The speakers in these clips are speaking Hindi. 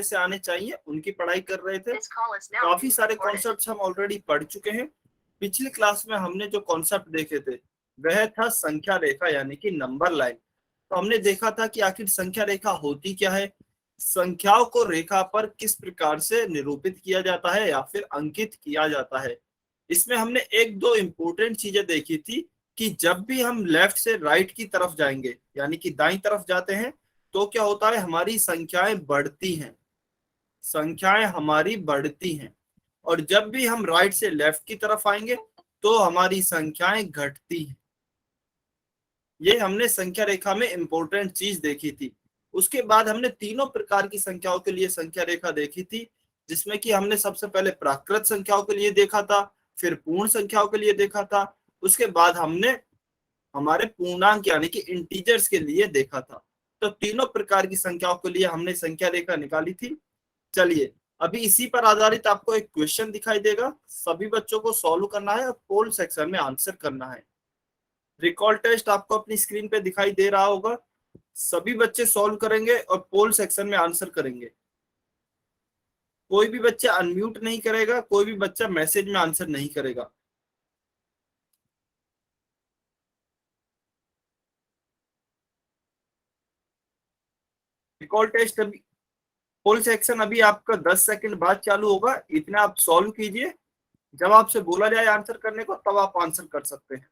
से आने चाहिए, उनकी पढ़ाई कर रहे थे। काफी सारे कॉन्सेप्ट्स हम ऑलरेडी पढ़ चुके हैं। पिछली क्लास में हमने जो कॉन्सेप्ट देखे थे वह था संख्या रेखा यानी कि नंबर लाइन। तो हमने देखा था कि आखिर संख्या रेखा होती क्या है, संख्याओं को रेखा पर किस प्रकार से निरूपित किया जाता है या फिर अंकित किया जाता है। इसमें हमने एक दो इंपॉर्टेंट चीजें देखी थी कि जब भी हम लेफ्ट से राइट की तरफ जाएंगे यानी कि दाईं तरफ जाते हैं तो क्या होता है, हमारी संख्याएं बढ़ती हैं, संख्याएं हमारी बढ़ती हैं। और जब भी हम राइट से लेफ्ट की तरफ आएंगे तो हमारी संख्याएं घटती हैं। ये हमने संख्या रेखा में इंपॉर्टेंट चीज देखी थी। उसके बाद हमने तीनों प्रकार की संख्याओं के लिए संख्या रेखा देखी थी, जिसमें कि हमने सबसे पहले प्राकृत संख्याओं के लिए देखा था, फिर पूर्ण संख्याओं के लिए देखा था, उसके बाद हमने हमारे पूर्णांक यानी कि इंटीजर्स के लिए देखा था। तो तीनों प्रकार की संख्याओं के लिए हमने संख्या रेखा निकाली थी। चलिए अभी इसी पर आधारित आपको एक क्वेश्चन दिखाई देगा, सभी बच्चों को सॉल्व करना है और पोल सेक्शन में आंसर करना है। रिकॉल टेस्ट आपको अपनी स्क्रीन पे दिखाई दे रहा होगा, सभी बच्चे सॉल्व करेंगे और पोल सेक्शन में आंसर करेंगे। कोई भी बच्चा अनम्यूट नहीं करेगा, कोई भी बच्चा मैसेज में आंसर नहीं करेगा। रिकॉल टेस्ट अभी, पोल सेक्शन अभी आपका 10 सेकंड बाद चालू होगा, इतना आप सॉल्व कीजिए। जब आपसे बोला जाए आंसर करने को तब आप आंसर कर सकते हैं।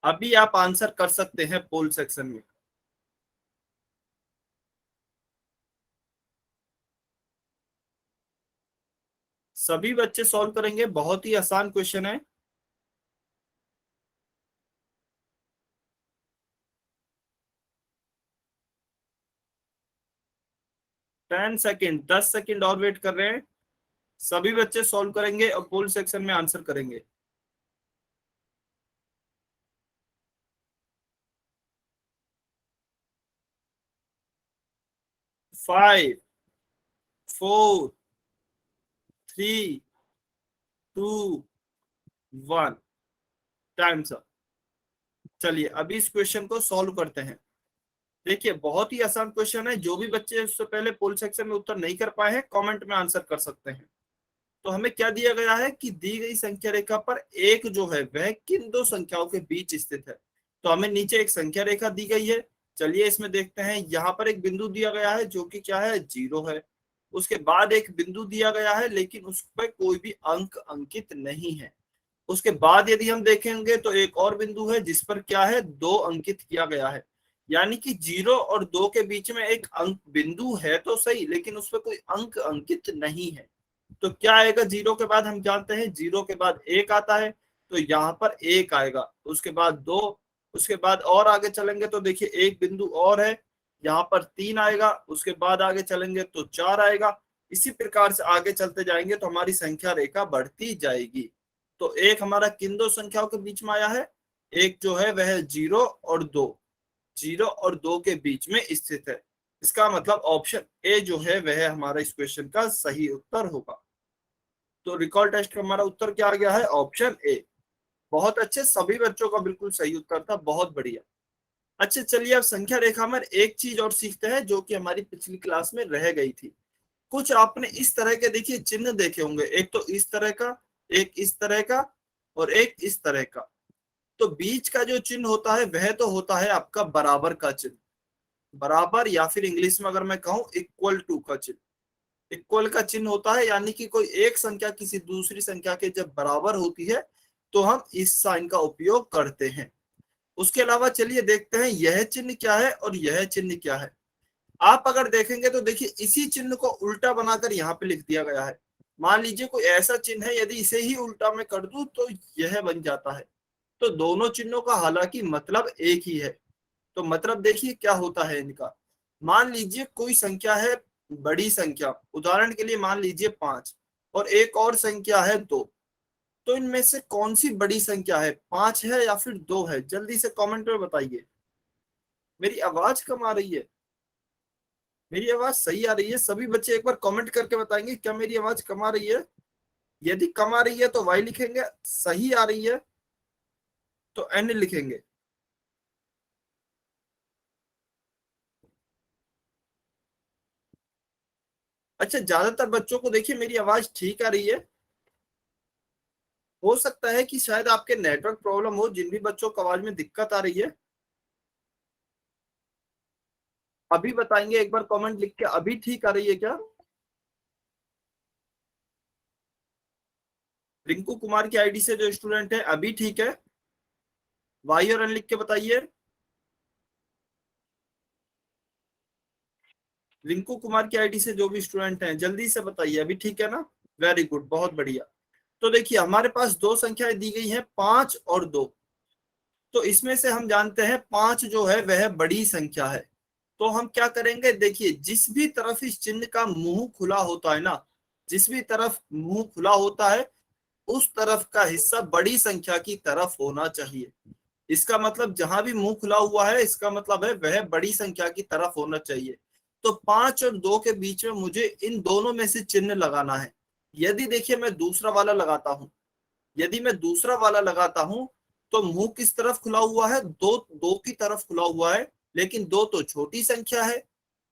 अभी आप आंसर कर सकते हैं पोल सेक्शन में। सभी बच्चे सॉल्व करेंगे, बहुत ही आसान क्वेश्चन है। 10 सेकंड, 10 सेकंड और वेट कर रहे हैं। सभी बच्चे सॉल्व करेंगे और पोल सेक्शन में आंसर करेंगे। 5, 4, 3, 2, 1, टाइम सर। चलिए अभी इस क्वेश्चन को सॉल्व करते हैं। देखिए बहुत ही आसान क्वेश्चन है, जो भी बच्चे इससे पहले पोल सेक्शन में उत्तर नहीं कर पाए हैं कमेंट में आंसर कर सकते हैं। तो हमें क्या दिया गया है कि दी गई संख्या रेखा पर एक जो है वह किन दो संख्याओं के बीच स्थित है। तो हमें नीचे एक संख्या रेखा दी गई है। चलिए इसमें देखते हैं, यहाँ पर एक बिंदु दिया गया है जो कि क्या है, 0 है। उसके बाद एक बिंदु दिया गया है लेकिन उस पर कोई भी अंक अंकित नहीं है। उसके बाद यदि हम देखेंगे तो एक और बिंदु है जिस पर क्या है, 2 अंकित किया गया है। यानी कि 0 और 2 के बीच में एक अंक बिंदु है तो सही, लेकिन उस पर कोई अंक अंकित नहीं है। तो क्या आएगा, 0 के बाद हम जानते हैं 0 के बाद 1 आता है, तो यहाँ पर 1 आएगा। उसके बाद 2, उसके बाद और आगे चलेंगे तो देखिए एक बिंदु और है, यहाँ पर 3 आएगा। उसके बाद आगे चलेंगे तो 4 आएगा। इसी प्रकार से आगे चलते जाएंगे तो हमारी संख्या रेखा बढ़ती जाएगी। तो एक हमारा किन दो संख्याओं के बीच में आया है, एक जो है वह 0 और 2, 0 और 2 के बीच में स्थित है। इसका मतलब ऑप्शन ए जो है वह हमारा इस क्वेश्चन का सही उत्तर होगा। तो रिकॉल टेस्ट का हमारा उत्तर क्या आ गया है, ऑप्शन ए। बहुत अच्छे, सभी बच्चों का बिल्कुल सही उत्तर था, बहुत बढ़िया। अच्छा चलिए अब संख्या रेखा में एक चीज और सीखते हैं जो कि हमारी पिछली क्लास में रह गई थी। कुछ आपने इस तरह के देखिए चिन्ह देखे होंगे, एक तो इस तरह का, एक इस तरह का और एक इस तरह का। तो बीच का जो चिन्ह होता है वह तो होता है आपका बराबर का चिन्ह, बराबर या फिर इंग्लिश में अगर मैं कहूं इक्वल टू का चिन्ह। इक्वल का चिन्ह होता है यानी कि कोई एक संख्या किसी दूसरी संख्या के जब बराबर होती है तो हम इस साइन का उपयोग करते हैं। उसके अलावा चलिए देखते हैं यह चिन्ह क्या है और यह चिन्ह क्या है। आप अगर देखेंगे तो देखिए इसी चिन्ह को उल्टा बनाकर यहाँ पे लिख दिया गया है। मान लीजिए कोई ऐसा चिन्ह है, यदि इसे ही उल्टा में कर दूं तो यह बन जाता है। तो दोनों चिन्हों का हालांकि मतलब एक ही है। तो मतलब देखिए क्या होता है इनका। मान लीजिए कोई संख्या है बड़ी संख्या, उदाहरण के लिए मान लीजिए 5, और एक और संख्या है 2। तो इनमें से कौन सी बड़ी संख्या है, 5 है या फिर 2 है? जल्दी से कमेंट में बताइए। मेरी आवाज कम आ रही है? मेरी आवाज सही आ रही है? सभी बच्चे एक बार कमेंट करके बताएंगे क्या मेरी आवाज कम आ रही है? यदि कम आ रही है तो y लिखेंगे, सही आ रही है तो n लिखेंगे। अच्छा, ज्यादातर बच्चों को देखिए मेरी आवाज ठीक आ रही है। हो सकता है कि शायद आपके नेटवर्क प्रॉब्लम हो, जिन भी बच्चों को आवाज में दिक्कत आ रही है अभी बताएंगे, एक बार कमेंट लिख के, अभी ठीक आ रही है क्या? रिंकू कुमार की आईडी से जो स्टूडेंट है अभी ठीक है? वाई और एन लिख के बताइए। रिंकू कुमार की आईडी से जो भी स्टूडेंट हैं जल्दी से बताइए, अभी ठीक है ना? वेरी गुड, बहुत बढ़िया। तो देखिए हमारे पास दो संख्याएं दी गई हैं, 5 और 2। तो इसमें से हम जानते हैं 5 जो है वह बड़ी संख्या है। तो हम क्या करेंगे, देखिए जिस भी तरफ इस चिन्ह का मुंह खुला होता है ना, जिस भी तरफ मुंह खुला होता है उस तरफ का हिस्सा बड़ी संख्या की तरफ होना चाहिए। इसका मतलब जहां भी मुंह खुला हुआ है इसका मतलब है वह बड़ी संख्या की तरफ होना चाहिए। तो 5 और 2 के बीच में मुझे इन दोनों में से चिन्ह लगाना है। यदि देखिए मैं दूसरा वाला लगाता हूं, यदि मैं दूसरा वाला लगाता हूं तो मुंह किस तरफ खुला हुआ है? दो, दो की तरफ खुला हुआ है, लेकिन 2 तो छोटी संख्या है।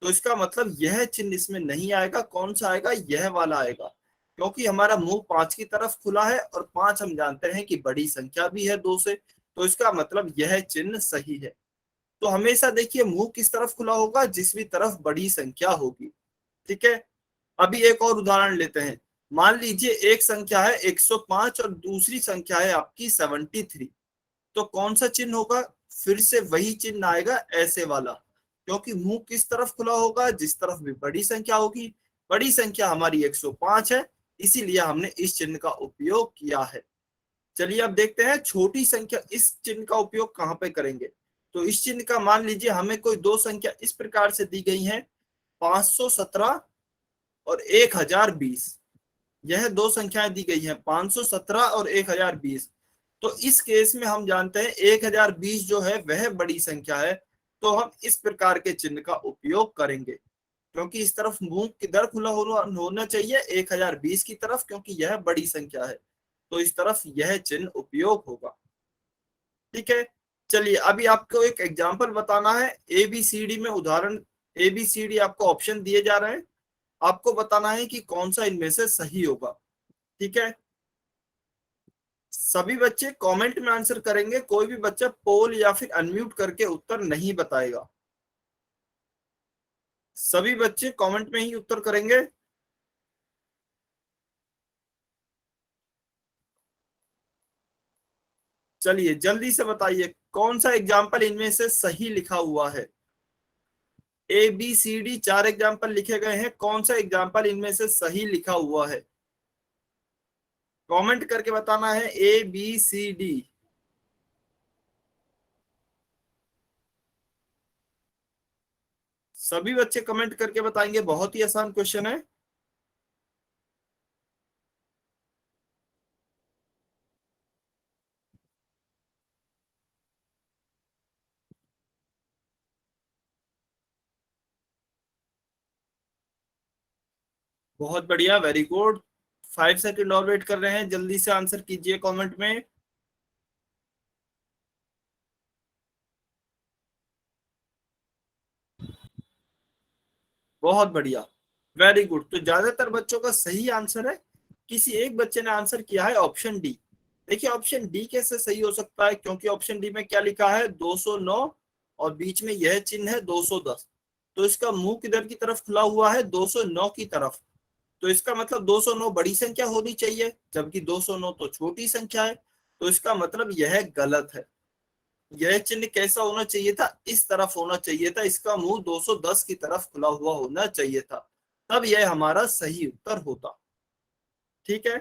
तो इसका मतलब यह चिन्ह इसमें नहीं आएगा। कौन सा आएगा? यह वाला आएगा, क्योंकि हमारा मुंह 5 की तरफ खुला है और 5 हम जानते हैं कि बड़ी संख्या भी है 2 से। तो इसका मतलब यह चिन्ह सही है। तो हमेशा देखिए मुंह किस तरफ खुला होगा? जिस भी तरफ बड़ी संख्या होगी। ठीक है। अभी एक और उदाहरण लेते हैं। मान लीजिए एक संख्या है 105 और दूसरी संख्या है आपकी 73। तो कौन सा चिन्ह होगा? फिर से वही चिन्ह आएगा, ऐसे वाला, क्योंकि मुंह किस तरफ खुला होगा? जिस तरफ भी बड़ी संख्या होगी। बड़ी संख्या हमारी 105 है, इसीलिए हमने इस चिन्ह का उपयोग किया है। चलिए अब देखते हैं छोटी संख्या, इस चिन्ह का उपयोग कहां पे करेंगे। तो इस चिन्ह का, मान लीजिए हमें कोई दो संख्या इस प्रकार से दी गई है, 517 और 1020। यह दो संख्याएं दी गई हैं, 517 और 1020। तो इस केस में हम जानते हैं 1020 जो है वह बड़ी संख्या है। तो हम इस प्रकार के चिन्ह का उपयोग करेंगे, क्योंकि इस तरफ मुंह किधर खुला होना चाहिए? 1020 की तरफ, क्योंकि यह बड़ी संख्या है। तो इस तरफ यह चिन्ह उपयोग होगा। ठीक है। चलिए अभी आपको एक एग्जाम्पल बताना है। ए बी सी डी में उदाहरण, ए बी सी डी आपको ऑप्शन दिए जा रहे हैं, आपको बताना है कि कौन सा इनमें से सही होगा। ठीक है। सभी बच्चे कमेंट में आंसर करेंगे, कोई भी बच्चा पोल या फिर अनम्यूट करके उत्तर नहीं बताएगा। सभी बच्चे कमेंट में ही उत्तर करेंगे। चलिए जल्दी से बताइए कौन सा एग्जाम्पल इनमें से सही लिखा हुआ है। A B C D 4 example लिखे गए हैं, कौन सा एग्जाम्पल इनमें से सही लिखा हुआ है? कमेंट करके बताना है, ए बी सी डी। सभी बच्चे कमेंट करके बताएंगे, बहुत ही आसान क्वेश्चन है। बहुत बढ़िया, वेरी गुड। 5 सेकंड और वेट कर रहे हैं, जल्दी से आंसर कीजिए कमेंट में। बहुत बढ़िया, वेरी गुड। तो ज्यादातर बच्चों का सही आंसर है। किसी एक बच्चे ने आंसर किया है ऑप्शन डी। देखिए ऑप्शन डी कैसे सही हो सकता है, क्योंकि ऑप्शन डी में क्या लिखा है? 209 और बीच में यह चिन्ह है 210। तो इसका मुंह किधर की तरफ खुला हुआ है? 209 की तरफ। तो इसका मतलब 209 बड़ी संख्या होनी चाहिए, जबकि 209 तो छोटी संख्या है। तो इसका मतलब यह गलत है। यह चिन्ह कैसा होना चाहिए था? इस तरफ होना चाहिए था, इसका मुंह 210 की तरफ खुला हुआ होना चाहिए था, तब यह हमारा सही उत्तर होता। ठीक है।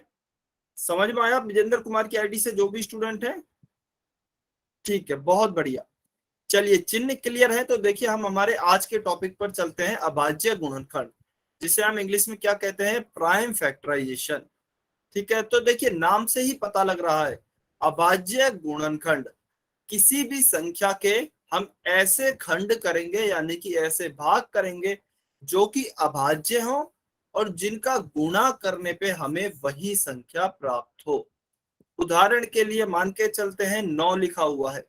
समझ में आया विजेंद्र कुमार की आईडी से जो भी स्टूडेंट है? ठीक है, बहुत बढ़िया। चलिए चिन्ह क्लियर है, तो देखिए हम हमारे आज के टॉपिक पर चलते हैं, अभाज्य गुणनखंड, जिसे हम इंग्लिश में क्या कहते हैं? Prime factorisation. ठीक है। तो देखिए नाम से ही पता लग रहा है, अभाज्य गुणनखंड, किसी भी संख्या के हम ऐसे खंड करेंगे, यानी कि ऐसे भाग करेंगे जो कि अभाज्य हो और जिनका गुणा करने पे हमें वही संख्या प्राप्त हो। उदाहरण के लिए मान के चलते हैं 9 लिखा हुआ है,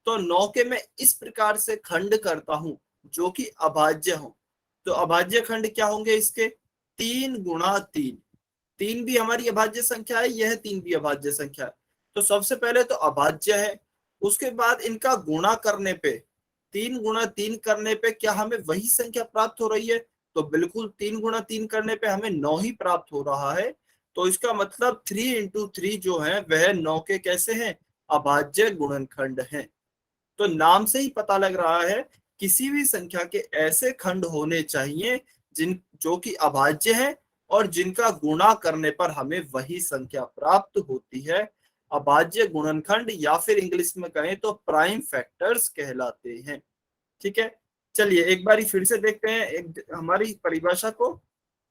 तो 9 के मैं इस प्रकार से खंड करता हूं जो कि अभाज्य हो। तो अभाज्य खंड क्या होंगे इसके? 3 गुणा 3। 3 भी हमारी अभाज्य संख्या है, यह 3 भी अभाज्य संख्या है। तो सबसे पहले तो अभाज्य है, उसके बाद इनका गुणा करने पे, 3 गुणा 3 करने पे क्या हमें वही संख्या प्राप्त हो रही है? तो बिल्कुल 3 गुणा 3 करने पे हमें 9 ही प्राप्त हो रहा है। तो इसका मतलब 3 × 3 जो है वह 9 के कैसे हैं? अभाज्य गुणनखंड हैं। तो नाम से ही पता लग रहा है किसी भी संख्या के ऐसे खंड होने चाहिए जिन जो कि अभाज्य है और जिनका गुणा करने पर हमें वही संख्या प्राप्त होती है। अभाज्य गुणनखंड या फिर इंग्लिश में कहें तो प्राइम फैक्टर्स कहलाते हैं। ठीक है, चलिए एक बारी फिर से देखते हैं एक हमारी परिभाषा को।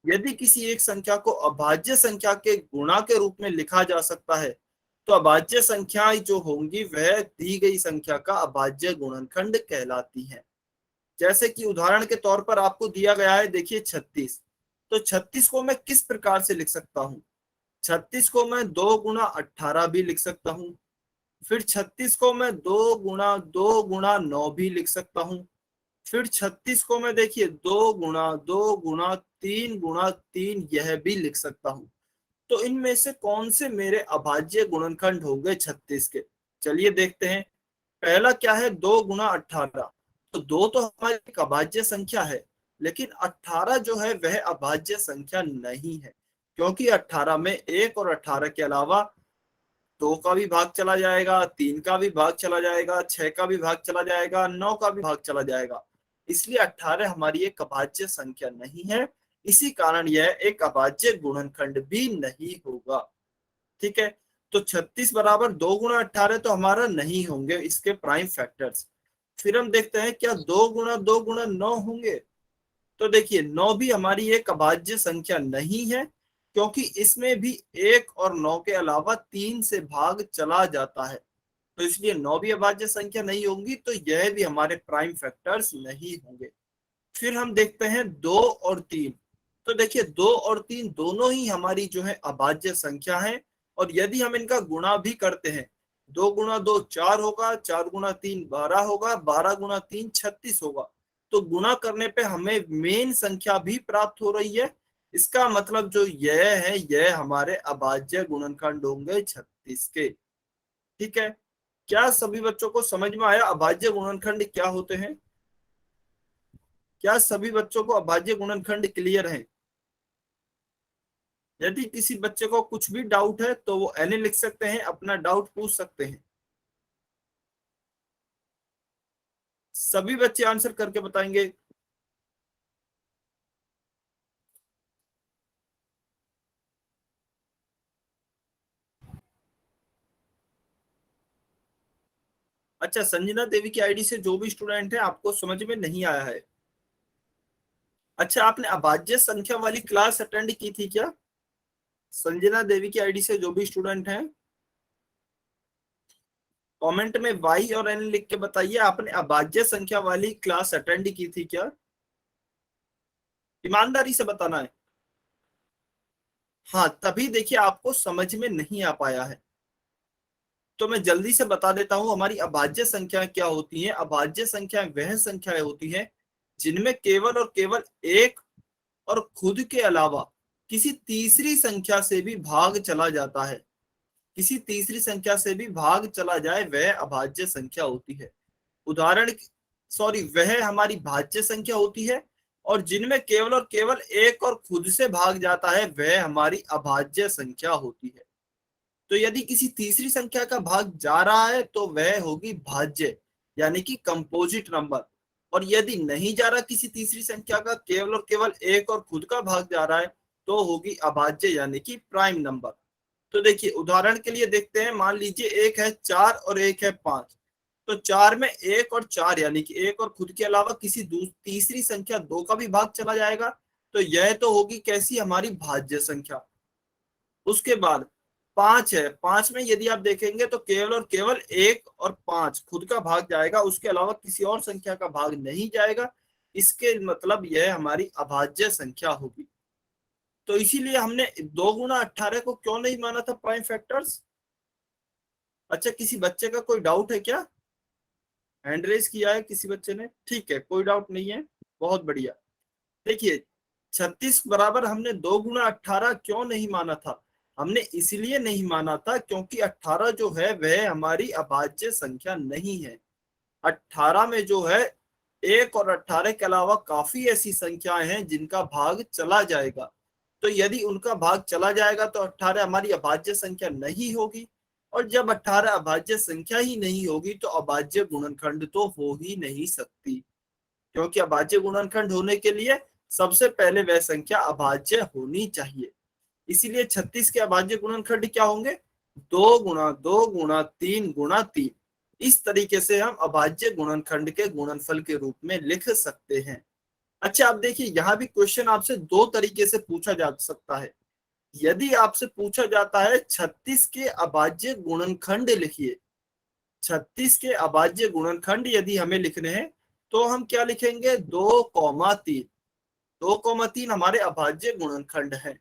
यदि किसी एक संख्या को अभाज्य संख्या के गुणा के रूप में लिखा जा सकता है तो अभाज्य संख्याएं जो होंगी वह दी गई संख्या का अभाज्य गुणनखंड कहलाती हैं। जैसे कि उदाहरण के तौर पर आपको दिया गया है, देखिए 36। तो 36 को मैं किस प्रकार से लिख सकता हूँ? 36 को मैं 2 × 18 भी लिख सकता हूँ। फिर 36 को मैं 2 × 9 भी लिख सकता हूँ। फिर 36 को मैं देखिए 2 × 2 × 3 × 3 यह भी लिख सकता हूँ। तो इनमें से कौन से मेरे अभाज्य गुणनखंड हो गए 36 के? चलिए देखते हैं। पहला क्या है? 2 × 18। तो 2 तो हमारी एक अभाज्य संख्या है, लेकिन 18 जो है वह अभाज्य संख्या नहीं है, क्योंकि 18 में 1 और 18 के अलावा 2 का भी भाग चला जाएगा, 3 का भी भाग चला जाएगा, 6 का भी भाग चला जाएगा, 9 का भी भाग चला जाएगा। इसलिए 18 हमारी एक अभाज्य संख्या नहीं है। इसी कारण यह एक अभाज्य गुणनखंड भी नहीं होगा। ठीक है, तो 36 बराबर 2 × 18 तो हमारा नहीं होंगे इसके प्राइम फैक्टर्स। फिर हम देखते हैं क्या 2 × 2 × 9 होंगे? तो देखिए 9 भी हमारी एक अभाज्य संख्या नहीं है, क्योंकि इसमें भी 1 और 9 के अलावा 3 से भाग चला जाता है। तो इसलिए 9 भी अभाज्य संख्या नहीं होंगी, तो यह भी हमारे प्राइम फैक्टर्स नहीं होंगे। फिर हम देखते हैं 2 और 3। तो देखिए 2 और 3 दोनों ही हमारी जो है अभाज्य संख्या है, और यदि हम इनका गुणा भी करते हैं, 2 × 2 4 होगा, 4 × 3 12 होगा, 12 × 3 36 होगा। तो गुणा करने पे हमें मेन संख्या भी प्राप्त हो रही है। इसका मतलब जो यह है यह हमारे अभाज्य गुणनखंड होंगे 36 के। ठीक है, क्या सभी बच्चों को समझ में आया अभाज्य गुणनखंड क्या होते हैं? क्या सभी बच्चों को अभाज्य गुणनखंड क्लियर है? यदि किसी बच्चे को कुछ भी डाउट है तो वो एनी लिख सकते हैं, अपना डाउट पूछ सकते हैं। सभी बच्चे आंसर करके बताएंगे। अच्छा, संजना देवी की आईडी से जो भी स्टूडेंट है आपको समझ में नहीं आया है? अच्छा, आपने अभाज्य संख्या वाली क्लास अटेंड की थी क्या? संजना देवी की आईडी से जो भी स्टूडेंट हैं कमेंट में वाई और एन लिख के बताइए, आपने अभाज्य संख्या वाली क्लास अटेंड की थी क्या? ईमानदारी से बताना है। हाँ, तभी देखिए आपको समझ में नहीं आ पाया है। तो मैं जल्दी से बता देता हूं हमारी अभाज्य संख्या क्या होती है। अभाज्य संख्याएं वह संख्याएं होती हैं जिनमें केवल और केवल एक और खुद के अलावा किसी तीसरी संख्या से भी भाग चला जाता है। किसी तीसरी संख्या से भी भाग चला जाए वह अभाज्य संख्या होती है। उदाहरण सॉरी वह हमारी भाज्य संख्या होती है, और जिनमें केवल और केवल एक और खुद से भाग जाता है वह हमारी अभाज्य संख्या होती है। तो यदि किसी तीसरी संख्या का भाग जा रहा है तो वह होगी भाज्य, यानी कि कंपोजिट नंबर। और यदि नहीं जा रहा किसी तीसरी संख्या का, केवल और केवल एक और खुद का भाग जा रहा है, तो होगी अभाज्य यानी कि प्राइम नंबर। तो देखिए उदाहरण के लिए देखते हैं, मान लीजिए एक है 4 और एक है 5। तो 4 में 1 और 4 यानी कि एक और खुद के अलावा किसी तीसरी संख्या 2 का भी भाग चला जाएगा। तो यह तो होगी कैसी? हमारी भाज्य संख्या। उसके बाद 5 है, 5 में यदि आप देखेंगे तो केवल और केवल 1 और 5 खुद का भाग जाएगा, उसके अलावा किसी और संख्या का भाग नहीं जाएगा। इसके मतलब यह हमारी अभाज्य संख्या होगी। तो इसीलिए हमने 2 गुना 18 को क्यों नहीं माना था प्राइम फैक्टर्स। अच्छा, किसी बच्चे का कोई डाउट है क्या? हैंड रेज किया है किसी बच्चे ने? ठीक है, कोई डाउट नहीं है, बहुत बढ़िया। देखिए 36 बराबर हमने 2 गुना 18 क्यों नहीं माना था? हमने इसलिए नहीं माना था क्योंकि 18 जो है वह हमारी अभाज्य संख्या नहीं है। 18 में जो है 1 और 18 के अलावा काफी ऐसी संख्याएं हैं जिनका भाग चला जाएगा। तो यदि उनका भाग चला जाएगा तो 18 हमारी अभाज्य संख्या नहीं होगी, और जब 18 अभाज्य संख्या ही नहीं होगी तो अभाज्य गुणनखंड तो हो ही नहीं सकती, क्योंकि अभाज्य गुणनखंड होने के लिए सबसे पहले वह संख्या अभाज्य होनी चाहिए। इसीलिए 36 के अभाज्य गुणनखंड क्या होंगे? 2 गुणा 2 गुणा 3 गुणा 3। इस तरीके से हम अभाज्य गुणनखंड के गुणनफल के रूप में लिख सकते हैं। अच्छा, अब देखिए यहाँ भी क्वेश्चन आपसे दो तरीके से पूछा जा सकता है। यदि आपसे पूछा जाता है 36 के अभाज्य गुणनखंड लिखिए, 36 के अभाज्य गुणनखंड यदि हमें लिखने हैं तो हम क्या लिखेंगे? 2,3। 2,3 हमारे अभाज्य गुणनखंड है।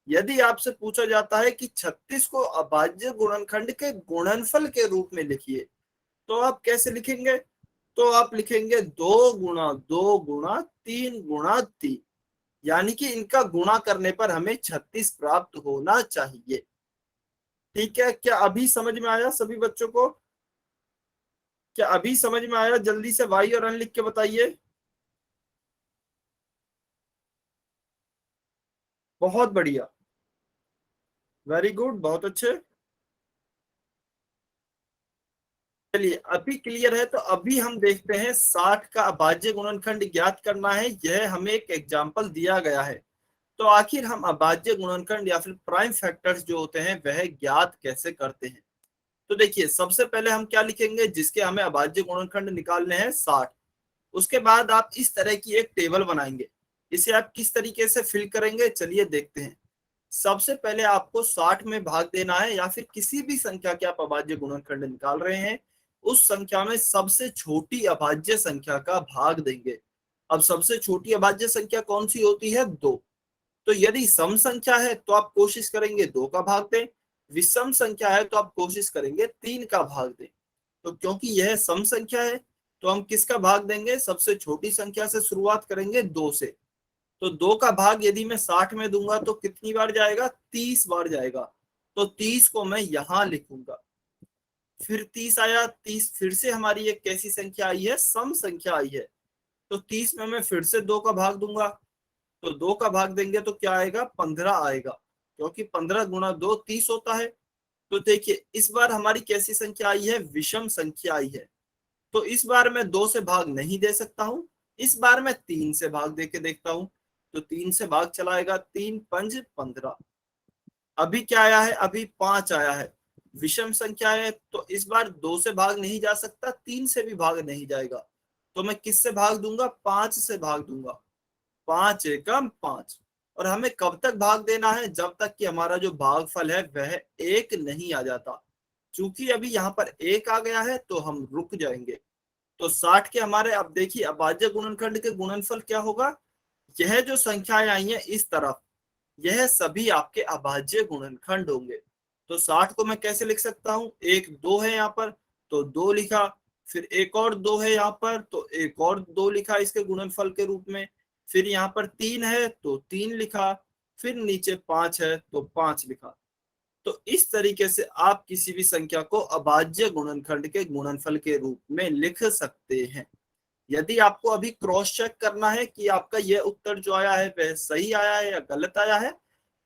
यदि आपसे पूछा जाता है कि 36 को अभाज्य गुणनखंड के गुणनफल के रूप में लिखिए, तो आप कैसे लिखेंगे? तो आप लिखेंगे 2 गुणा 2 गुणा 3 गुणा 3, यानी कि इनका गुणा करने पर हमें 36 प्राप्त होना चाहिए। ठीक है, क्या अभी समझ में आया सभी बच्चों को? क्या अभी समझ में आया? जल्दी से वाई और एन लिख के बताइए। बहुत बढ़िया, वेरी गुड, बहुत अच्छे। चलिए अभी क्लियर है, तो अभी हम देखते हैं 60 का अभाज्य गुणनखंड ज्ञात करना है। यह हमें एक एग्जाम्पल दिया गया है। तो आखिर हम अभाज्य गुणनखंड या फिर प्राइम फैक्टर्स जो होते हैं वह ज्ञात कैसे करते हैं? तो देखिए सबसे पहले हम क्या लिखेंगे? जिसके हमें अभाज्य गुणनखंड निकालने हैं 60। उसके बाद आप इस तरह की एक टेबल बनाएंगे। इसे आप किस तरीके से फिल करेंगे, चलिए देखते हैं। सबसे पहले आपको 60 में भाग देना है, या फिर किसी भी संख्या के आप अभाज्य गुणनखंड निकाल रहे हैं उस संख्या में सबसे छोटी अभाज्य संख्या का भाग देंगे। अब सबसे छोटी अभाज्य संख्या कौन सी होती है? 2। तो यदि सम संख्या है तो आप कोशिश करेंगे 2 का भाग दें, विषम संख्या है तो आप कोशिश करेंगे 3 का भाग दें। तो क्योंकि यह सम संख्या है तो हम किसका भाग देंगे? सबसे छोटी संख्या से शुरुआत करेंगे 2 से। तो 2 का भाग यदि मैं 60 में दूंगा तो कितनी बार जाएगा? 30 बार जाएगा। तो 30 को मैं यहां लिखूंगा। फिर 30 आया, 30 फिर से हमारी एक कैसी संख्या आई है? सम संख्या आई है। तो 30 में मैं फिर से 2 का भाग दूंगा। तो 2 का भाग देंगे तो क्या आएगा? 15 आएगा, क्योंकि 15 गुणा 2 30 होता है। तो देखिए इस बार हमारी कैसी संख्या आई है? विषम संख्या आई है। तो इस बार मैं 2 से भाग नहीं दे सकता हूं, इस बार मैं 3 से भाग दे के देखता हूं। तो 3 से भाग चलाएगा, 3 पंज 15। अभी क्या आया है? अभी 5 आया है। विषम संख्या है तो इस बार 2 से भाग नहीं जा सकता, 3 से भी भाग नहीं जाएगा। तो मैं किस से भाग दूंगा? 5 से भाग दूंगा। 5 एकम 5। और हमें कब तक भाग देना है? जब तक कि हमारा जो भागफल है वह 1 नहीं आ जाता। चूंकि अभी यहाँ पर 1 आ गया है तो हम रुक जाएंगे। तो 60 के हमारे, अब देखिए अभाज्य गुणनखंड के गुणनफल क्या होगा? यह जो संख्याएं आई हैं इस तरफ, यह सभी आपके अभाज्य गुणनखंड होंगे। तो 60 को मैं कैसे लिख सकता हूं? एक 2 है यहाँ पर तो 2 लिखा, फिर एक और 2 है यहाँ पर तो एक और 2 लिखा इसके गुणनफल के रूप में, फिर यहाँ पर 3 है तो 3 लिखा, फिर नीचे 5 है तो 5 लिखा। तो इस तरीके से आप किसी भी संख्या को अभाज्य गुणनखंड के गुणनफल के रूप में लिख सकते हैं। यदि आपको अभी क्रॉस चेक करना है कि आपका यह उत्तर जो आया है वह सही आया है या गलत आया है,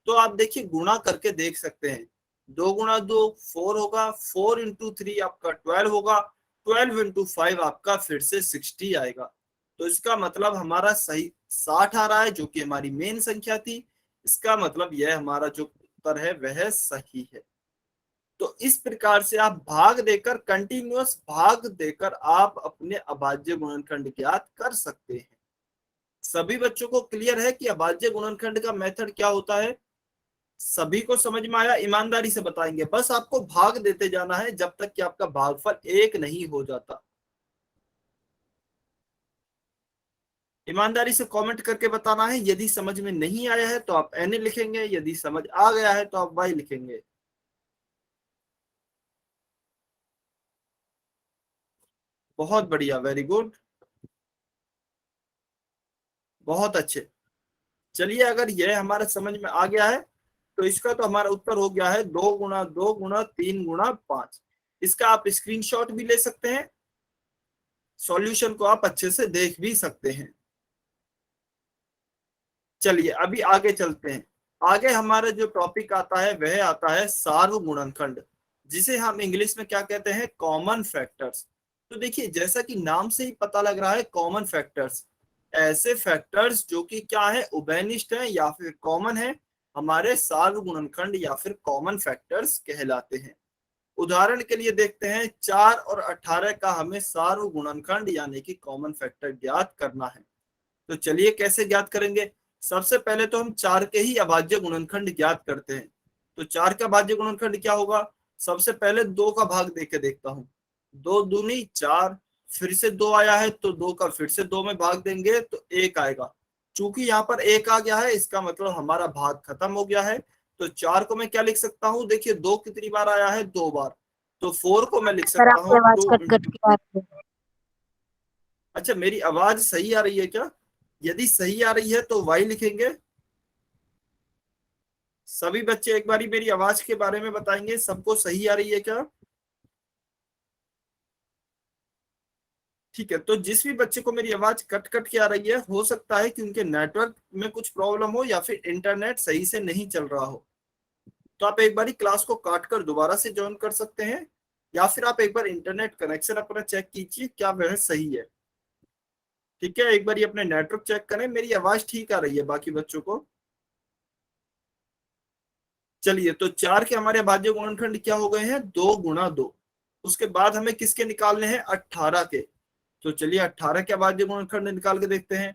तो आप देखिए गुणा करके देख सकते हैं। 2 गुणा 2 4 होगा, 4 × 3 आपका 12 होगा, 12 × 5 आपका फिर से 60 आएगा। तो इसका मतलब हमारा सही 60 आ रहा है, जो कि हमारी मेन संख्या थी। इसका मतलब यह हमारा जो उत्तर है वह सही है। तो इस प्रकार से आप भाग देकर, कंटिन्यूअस भाग देकर आप अपने अभाज्य गुणनखंड ज्ञात कर सकते हैं। सभी बच्चों को क्लियर है कि अभाज्य गुणनखंड का मेथड क्या होता है? सभी को समझ में आया? ईमानदारी से बताएंगे, बस आपको भाग देते जाना है जब तक कि आपका भागफल 1 नहीं हो जाता। ईमानदारी से कमेंट करके बताना है। यदि समझ में नहीं आया है तो आप एन लिखेंगे, यदि समझ आ गया है तो आप वाई लिखेंगे। बहुत बढ़िया, वेरी गुड, बहुत अच्छे। चलिए, अगर यह हमारे समझ में आ गया है तो इसका तो हमारा उत्तर हो गया है 2 गुना 2 गुना 3 गुना 5। इसका आप स्क्रीनशॉट भी ले सकते हैं, सॉल्यूशन को आप अच्छे से देख भी सकते हैं। चलिए अभी आगे चलते हैं। आगे हमारा जो टॉपिक आता है वह आता है सार्वगुणनखंड, जिसे हम इंग्लिश में क्या कहते हैं, कॉमन फैक्टर्स। तो देखिए, जैसा कि नाम से ही पता लग रहा है, कॉमन फैक्टर्स, ऐसे फैक्टर्स जो कि क्या है, उभयनिष्ठ है या फिर कॉमन है, हमारे सार्वगुणनखंड या फिर कॉमन फैक्टर्स कहलाते हैं। उदाहरण के लिए देखते हैं, 4 और 18 का हमें सार्वगुणनखंड यानी कि कॉमन फैक्टर ज्ञात करना है। तो चलिए कैसे ज्ञात करेंगे। सबसे पहले तो हम 4 के ही अभाज्य गुणनखंड ज्ञात करते हैं। तो 4 का अभाज्य गुणनखंड क्या होगा, सबसे पहले 2 का भाग देके देखता हूं। 2 दूनी 4, फिर से 2 आया है तो 2 का फिर से 2 में भाग देंगे तो 1 आएगा। चूंकि यहाँ पर 1 आ गया है, इसका मतलब हमारा भाग खत्म हो गया है। तो 4 को मैं क्या लिख सकता हूँ, देखिए 2 कितनी बार आया है, 2 बार। तो 4 को मैं लिख सर सकता आपकी हूँ आवाज 2। कट कट के आ रही है। अच्छा, मेरी आवाज सही आ रही है क्या? यदि सही आ रही है तो वाई लिखेंगे। सभी बच्चे एक बारी मेरी आवाज के बारे में बताएंगे, सबको सही आ रही है क्या? ठीक है, तो जिस भी बच्चे को मेरी आवाज कट कट के आ रही है, हो सकता है कि उनके नेटवर्क में कुछ प्रॉब्लम हो या फिर इंटरनेट सही से नहीं चल रहा हो। तो आप एक बारी क्लास को काट कर दोबारा से ज्वाइन कर सकते हैं, या फिर आप एक बार इंटरनेट कनेक्शन अपना चेक कीजिए क्या वह सही है। ठीक है, एक बार अपने नेटवर्क चेक करें, मेरी आवाज ठीक आ रही है बाकी बच्चों को। चलिए, तो 4 के हमारे अभाज्य गुणनखंड क्या हो गए हैं, 2 गुना 2। उसके बाद हमें किसके निकालने हैं, 18 के। तो चलिए 18 के अभाज्य गुणनखंड निकाल के देखते हैं।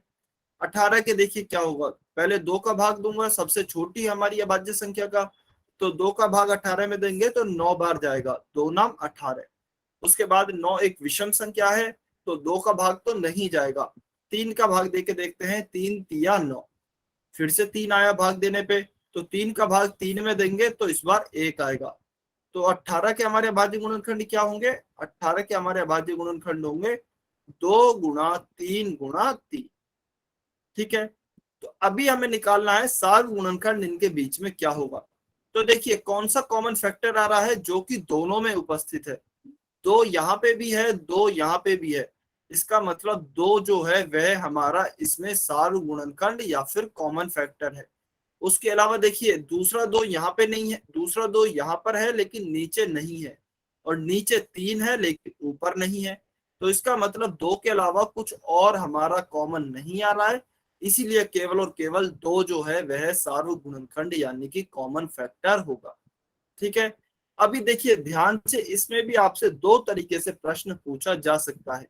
18 के देखिए क्या होगा, पहले 2 का भाग दूंगा, सबसे छोटी हमारी अभाज्य संख्या का। तो 2 का भाग 18 में देंगे तो 9 बार जाएगा, 2 नाम 18। उसके बाद 9 एक विषम संख्या है, तो 2 का भाग तो नहीं जाएगा। 3 का भाग देके देखते हैं, 3 तिया 9, फिर से 3 आया भाग देने पे। तो 3 का भाग 3 में देंगे तो इस बार 1 आएगा। तो 18 के हमारे अभाज्य गुणनखंड क्या होंगे, 18 के हमारे अभाज्य गुणनखंड होंगे 2 गुना 3 गुना 3। ठीक है, तो अभी हमें निकालना है सार्वगुणनखंड इनके बीच में क्या होगा। तो देखिए कौन सा कॉमन फैक्टर आ रहा है जो कि दोनों में उपस्थित है। 2 यहाँ पे भी है, 2 यहाँ पे भी है। इसका मतलब 2 जो है वह हमारा इसमें सार्वगुणनखंड या फिर कॉमन फैक्टर है। उसके अलावा देखिए दूसरा 2 यहाँ पे नहीं है, दूसरा 2 यहाँ पर है लेकिन नीचे नहीं है, और नीचे 3 है लेकिन ऊपर नहीं है। तो इसका मतलब 2 के अलावा कुछ और हमारा कॉमन नहीं आ रहा है। इसीलिए केवल और केवल 2 जो है वह सार्वगुणनखंड यानी कि कॉमन फैक्टर होगा। ठीक है, अभी देखिए ध्यान से, इसमें भी आपसे 2 तरीके से प्रश्न पूछा जा सकता है।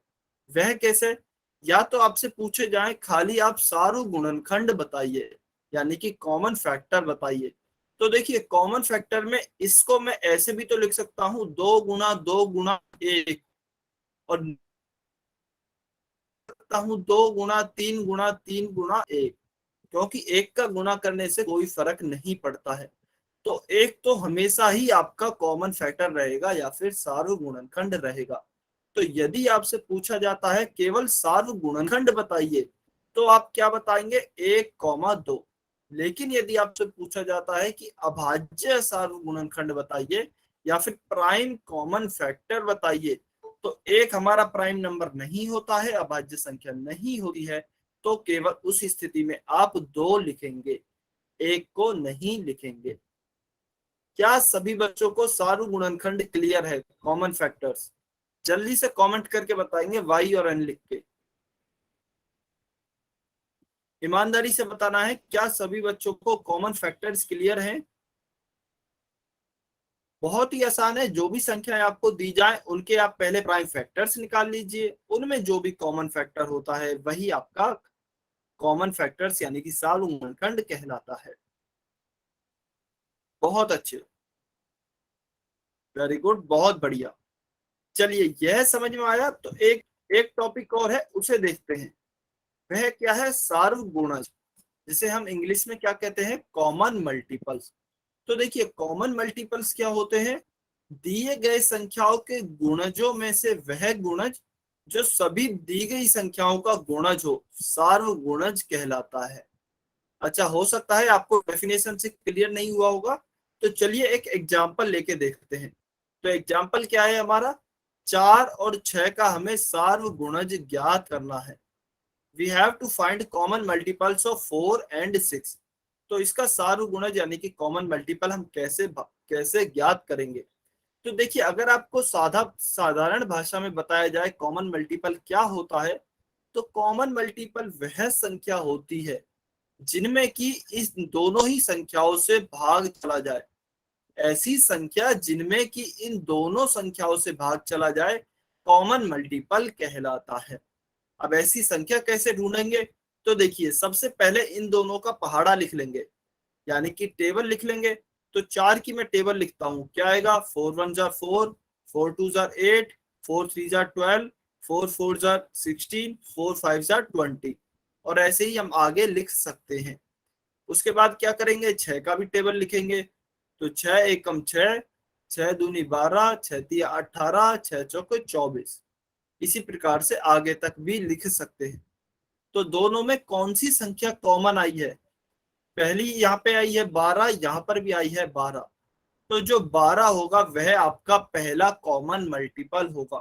वह कैसे, या तो आपसे पूछे जाए खाली आप सार्वगुणनखंड बताइए यानी कि कॉमन फैक्टर बताइए। तो देखिए कॉमन फैक्टर में इसको मैं ऐसे भी तो लिख सकता हूं, 2 गुना 2 गुना 1, और लिख सकता हूं 2 गुना 3 गुना 3 गुना 1, क्योंकि एक का गुना करने से कोई फर्क नहीं पड़ता है। तो एक तो हमेशा ही आपका कॉमन फैक्टर रहेगा या फिर सार्वगुणनखंड रहेगा। तो यदि आपसे पूछा जाता है केवल सार्वगुणनखंड बताइए, तो आप क्या बताएंगे, 1 कॉमा 2। लेकिन यदि आपसे पूछा जाता है कि अभाज्य सार्वगुणनखंड बताइए या फिर प्राइम कॉमन फैक्टर बताइए, तो एक हमारा प्राइम नंबर नहीं होता है, अभाज्य संख्या नहीं होती है। तो केवल उस स्थिति में आप 2 लिखेंगे, 1 को नहीं लिखेंगे। क्या सभी बच्चों को सार्वगुणनखंड क्लियर है, कॉमन फैक्टर्स? जल्दी से कमेंट करके बताएंगे वाई और एन लिख के। ईमानदारी से बताना है, क्या सभी बच्चों को कॉमन फैक्टर्स क्लियर हैं? बहुत ही आसान है, जो भी संख्याएं आपको दी जाए उनके आप पहले प्राइम फैक्टर्स निकाल लीजिए, उनमें जो भी कॉमन फैक्टर होता है वही आपका कॉमन फैक्टर्स यानी कि सार्वगुणनखंड कहलाता है। बहुत अच्छे, वेरी गुड, बहुत बढ़िया। चलिए यह समझ में आया, तो एक एक टॉपिक और है, उसे देखते हैं। वह क्या है, सार्वगुणज, जिसे हम इंग्लिश में क्या कहते हैं, कॉमन मल्टीपल्स। तो देखिए कॉमन मल्टीपल्स क्या होते हैं, दिए गए संख्याओं के गुणजों में से वह गुणज जो सभी दी गई संख्याओं का गुणज हो, सार्वगुणज कहलाता है। अच्छा, हो सकता है आपको डेफिनेशन से क्लियर नहीं हुआ होगा, तो चलिए एक एग्जांपल लेके देखते हैं। तो एग्जांपल क्या है हमारा, 4 और 6 का हमें सार्वगुणज ज्ञात करना है। We have to find common multiples of 4 and 6। तो इसका सार्वगुणज यानी कि कॉमन मल्टीपल हम कैसे ज्ञात करेंगे। तो देखिए अगर आपको साधारण भाषा में बताया जाए कॉमन मल्टीपल क्या होता है, तो कॉमन मल्टीपल वह संख्या होती है जिनमें कि इस दोनों ही संख्याओं से भाग चला जाए। ऐसी संख्या जिनमें कि इन दोनों संख्याओं से भाग चला जाए कॉमन मल्टीपल कहलाता है। अब ऐसी संख्या कैसे ढूंढेंगे, तो देखिए सबसे पहले इन दोनों का पहाड़ा लिख लेंगे, यानी कि टेबल लिख लेंगे। तो 4 की मैं टेबल लिखता हूँ, क्या आएगा, 4 1 jar 4, 4 2 jar 8, 4 3 jar 12, 4 4 jar 16, 4 5 jar 20, और ऐसे ही हम आगे लिख सकते हैं। उसके बाद क्या करेंगे, 6 का भी टेबल लिखेंगे। तो 6 एकम 6, 6 दूनी 12, 6 तिया 18, 6 चौके 24, इसी प्रकार से आगे तक भी लिख सकते हैं। तो दोनों में कौन सी संख्या कॉमन आई है, पहली यहाँ पे आई है 12, यहाँ पर भी आई है 12। तो जो 12 होगा वह आपका पहला कॉमन मल्टीपल होगा।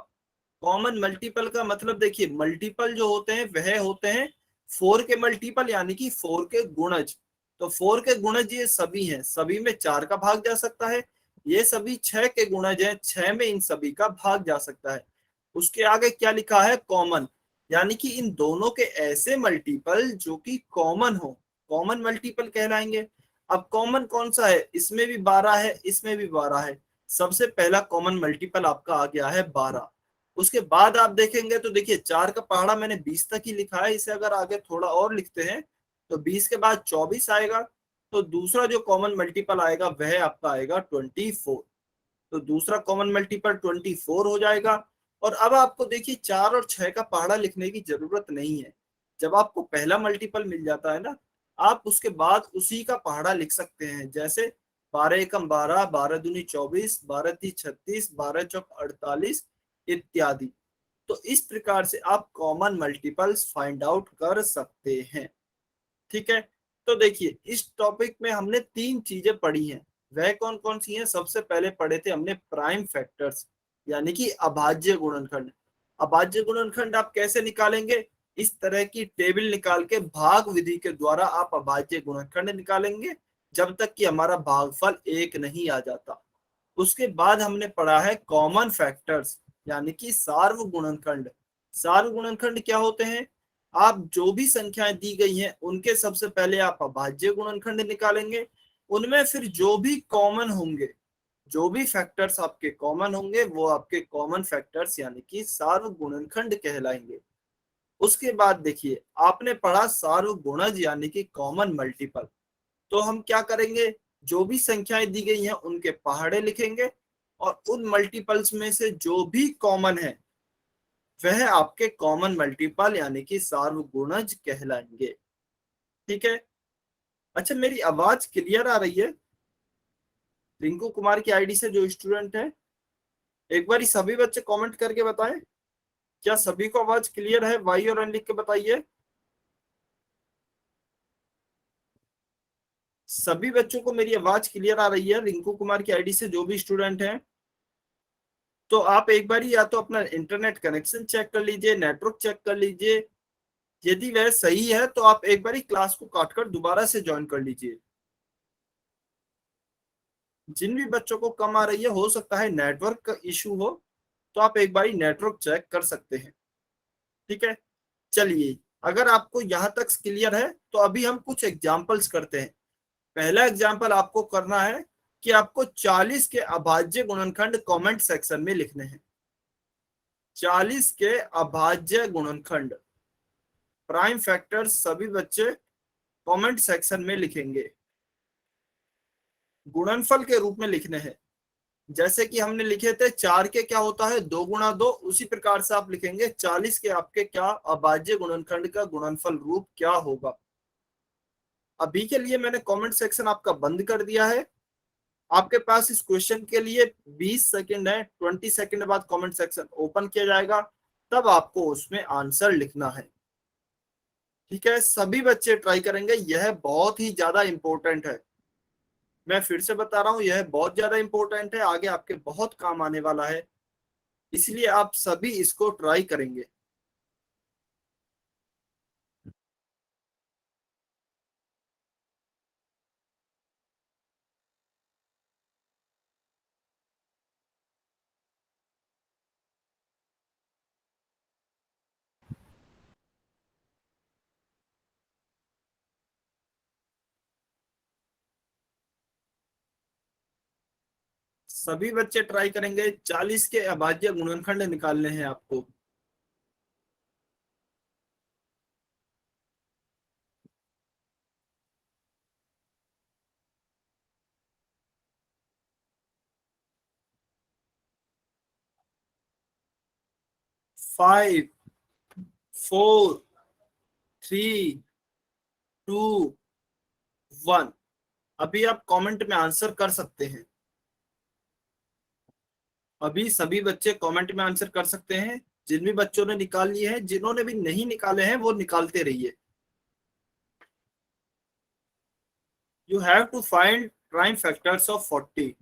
कॉमन मल्टीपल का मतलब देखिए, मल्टीपल जो होते हैं वह होते हैं 4 के मल्टीपल, यानी कि 4 के गुणज। तो 4 के गुणज ये सभी हैं, सभी में 4 का भाग जा सकता है। ये सभी 6 के गुणज हैं, 6 में इन सभी का भाग जा सकता है। उसके आगे क्या लिखा है, कॉमन, यानी कि इन दोनों के ऐसे मल्टीपल जो कि कॉमन हो, कॉमन मल्टीपल कहलाएंगे। अब कॉमन कौन सा है, इसमें भी 12 है, इसमें भी 12 है। सबसे पहला कॉमन मल्टीपल आपका आ गया है 12। उसके बाद आप देखेंगे तो देखिए 4 का पहाड़ा मैंने 20 तक ही लिखा है, इसे अगर आगे थोड़ा और लिखते हैं तो 20 के बाद 24 आएगा। तो दूसरा जो कॉमन मल्टीपल आएगा वह आपका आएगा 24। तो दूसरा कॉमन मल्टीपल 24 हो जाएगा। और अब आपको देखिए 4 और 6 का पहाड़ा लिखने की जरूरत नहीं है। जब आपको पहला मल्टीपल मिल जाता है ना, आप उसके बाद उसी का पहाड़ा लिख सकते हैं। जैसे 12 एकम 12, 12 दूनी 24, 12 ती 36, 12 चौक 48 इत्यादि। तो इस प्रकार से आप कॉमन मल्टीपल्स फाइंड आउट कर सकते हैं। ठीक है, तो देखिए इस टॉपिक में हमने 3 चीजें पढ़ी हैं। वह कौन कौन सी हैं, सबसे पहले पढ़े थे हमने प्राइम फैक्टर्स, यानी कि अभाज्य गुणनखंड। अभाज्य गुणनखंड आप कैसे निकालेंगे, इस तरह की टेबल निकाल के भाग विधि के द्वारा आप अभाज्य गुणनखंड निकालेंगे, जब तक कि हमारा भागफल 1 नहीं आ जाता। उसके बाद हमने पढ़ा है कॉमन फैक्टर्स, यानी कि सार्वगुणनखंड। सार्वगुणनखंड क्या होते हैं, आप जो भी संख्याएं दी गई हैं उनके सबसे पहले आप अभाज्य गुणनखंड निकालेंगे, उनमें फिर जो भी कॉमन होंगे, जो भी फैक्टर्स आपके कॉमन होंगे वो आपके कॉमन फैक्टर्स यानी कि सार्वगुणनखंड कहलाएंगे। उसके बाद देखिए आपने पढ़ा सार्वगुणज यानी कि कॉमन मल्टीपल। तो हम क्या करेंगे, जो भी संख्याएं दी गई हैं उनके पहाड़े लिखेंगे, और उन मल्टीपल्स में से जो भी कॉमन है वह आपके कॉमन मल्टीपल यानी कि सार्वगुणज कहलाएंगे। ठीक है, अच्छा मेरी आवाज क्लियर आ रही है, रिंकू कुमार की आईडी से जो स्टूडेंट है, एक बार सभी बच्चे कमेंट करके बताएं, क्या सभी को आवाज क्लियर है, वाई और एन लिख के बताइए। सभी बच्चों को मेरी आवाज क्लियर आ रही है, रिंकू कुमार की आईडी से जो भी स्टूडेंट हैं। तो आप एक बार या तो अपना इंटरनेट कनेक्शन चेक कर लीजिए, नेटवर्क चेक कर लीजिए। यदि वह सही है तो आप एक बार क्लास को काटकर दोबारा से ज्वाइन कर लीजिए। जिन भी बच्चों को कम आ रही है, हो सकता है नेटवर्क का इशू हो, तो आप एक बार नेटवर्क चेक कर सकते हैं। ठीक है, चलिए अगर आपको यहां तक क्लियर है तो अभी हम कुछ एग्जांपल्स करते हैं। पहला एग्जांपल आपको करना है कि आपको 40 के अभाज्य गुणनखंड कमेंट सेक्शन में लिखने हैं। 40 के अभाज्य गुणनखंड प्राइम फैक्टर्स सभी बच्चे कमेंट सेक्शन में लिखेंगे, गुणनफल के रूप में लिखने हैं। जैसे कि हमने लिखे थे 4 के क्या होता है 2 गुणा 2, उसी प्रकार से आप लिखेंगे 40 के आपके क्या अभाज्य गुणनखंड का गुणनफल रूप क्या होगा। अभी के लिए मैंने कमेंट सेक्शन आपका बंद कर दिया है। आपके पास इस क्वेश्चन के लिए 20 सेकंड है, 20 सेकंड बाद कमेंट सेक्शन ओपन किया जाएगा, तब आपको उसमें आंसर लिखना है। ठीक है, सभी बच्चे ट्राई करेंगे, यह बहुत ही ज्यादा इंपॉर्टेंट है। मैं फिर से बता रहा हूँ, यह बहुत ज्यादा इंपॉर्टेंट है, आगे आपके बहुत काम आने वाला है, इसलिए आप सभी इसको ट्राई करेंगे। सभी बच्चे ट्राई करेंगे, 40 के अभाज्य गुणनखंड निकालने हैं आपको। Five, four, three, two, one. अभी आप कमेंट में आंसर कर सकते हैं। अभी सभी बच्चे कमेंट में आंसर कर सकते हैं, जिन भी बच्चों ने निकाल लिए हैं, जिन्होंने भी नहीं निकाले हैं वो निकालते रहिए। You have to find prime factors of 40।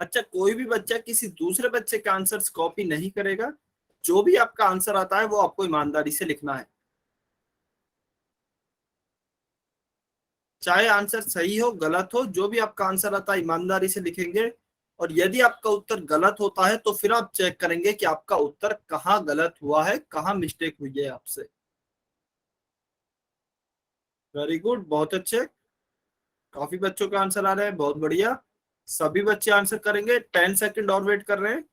अच्छा, कोई भी बच्चा किसी दूसरे बच्चे के आंसर्स कॉपी नहीं करेगा। जो भी आपका आंसर आता है वो आपको ईमानदारी से लिखना है, चाहे आंसर सही हो गलत हो, जो भी आपका आंसर आता है ईमानदारी से लिखेंगे। और यदि आपका उत्तर गलत होता है तो फिर आप चेक करेंगे कि आपका उत्तर कहाँ गलत हुआ है, कहाँ मिस्टेक हुई है आपसे। वेरी गुड, बहुत अच्छे, काफी बच्चों का आंसर आ रहा है, बहुत बढ़िया। सभी बच्चे आंसर करेंगे, 10 सेकंड और वेट कर रहे हैं।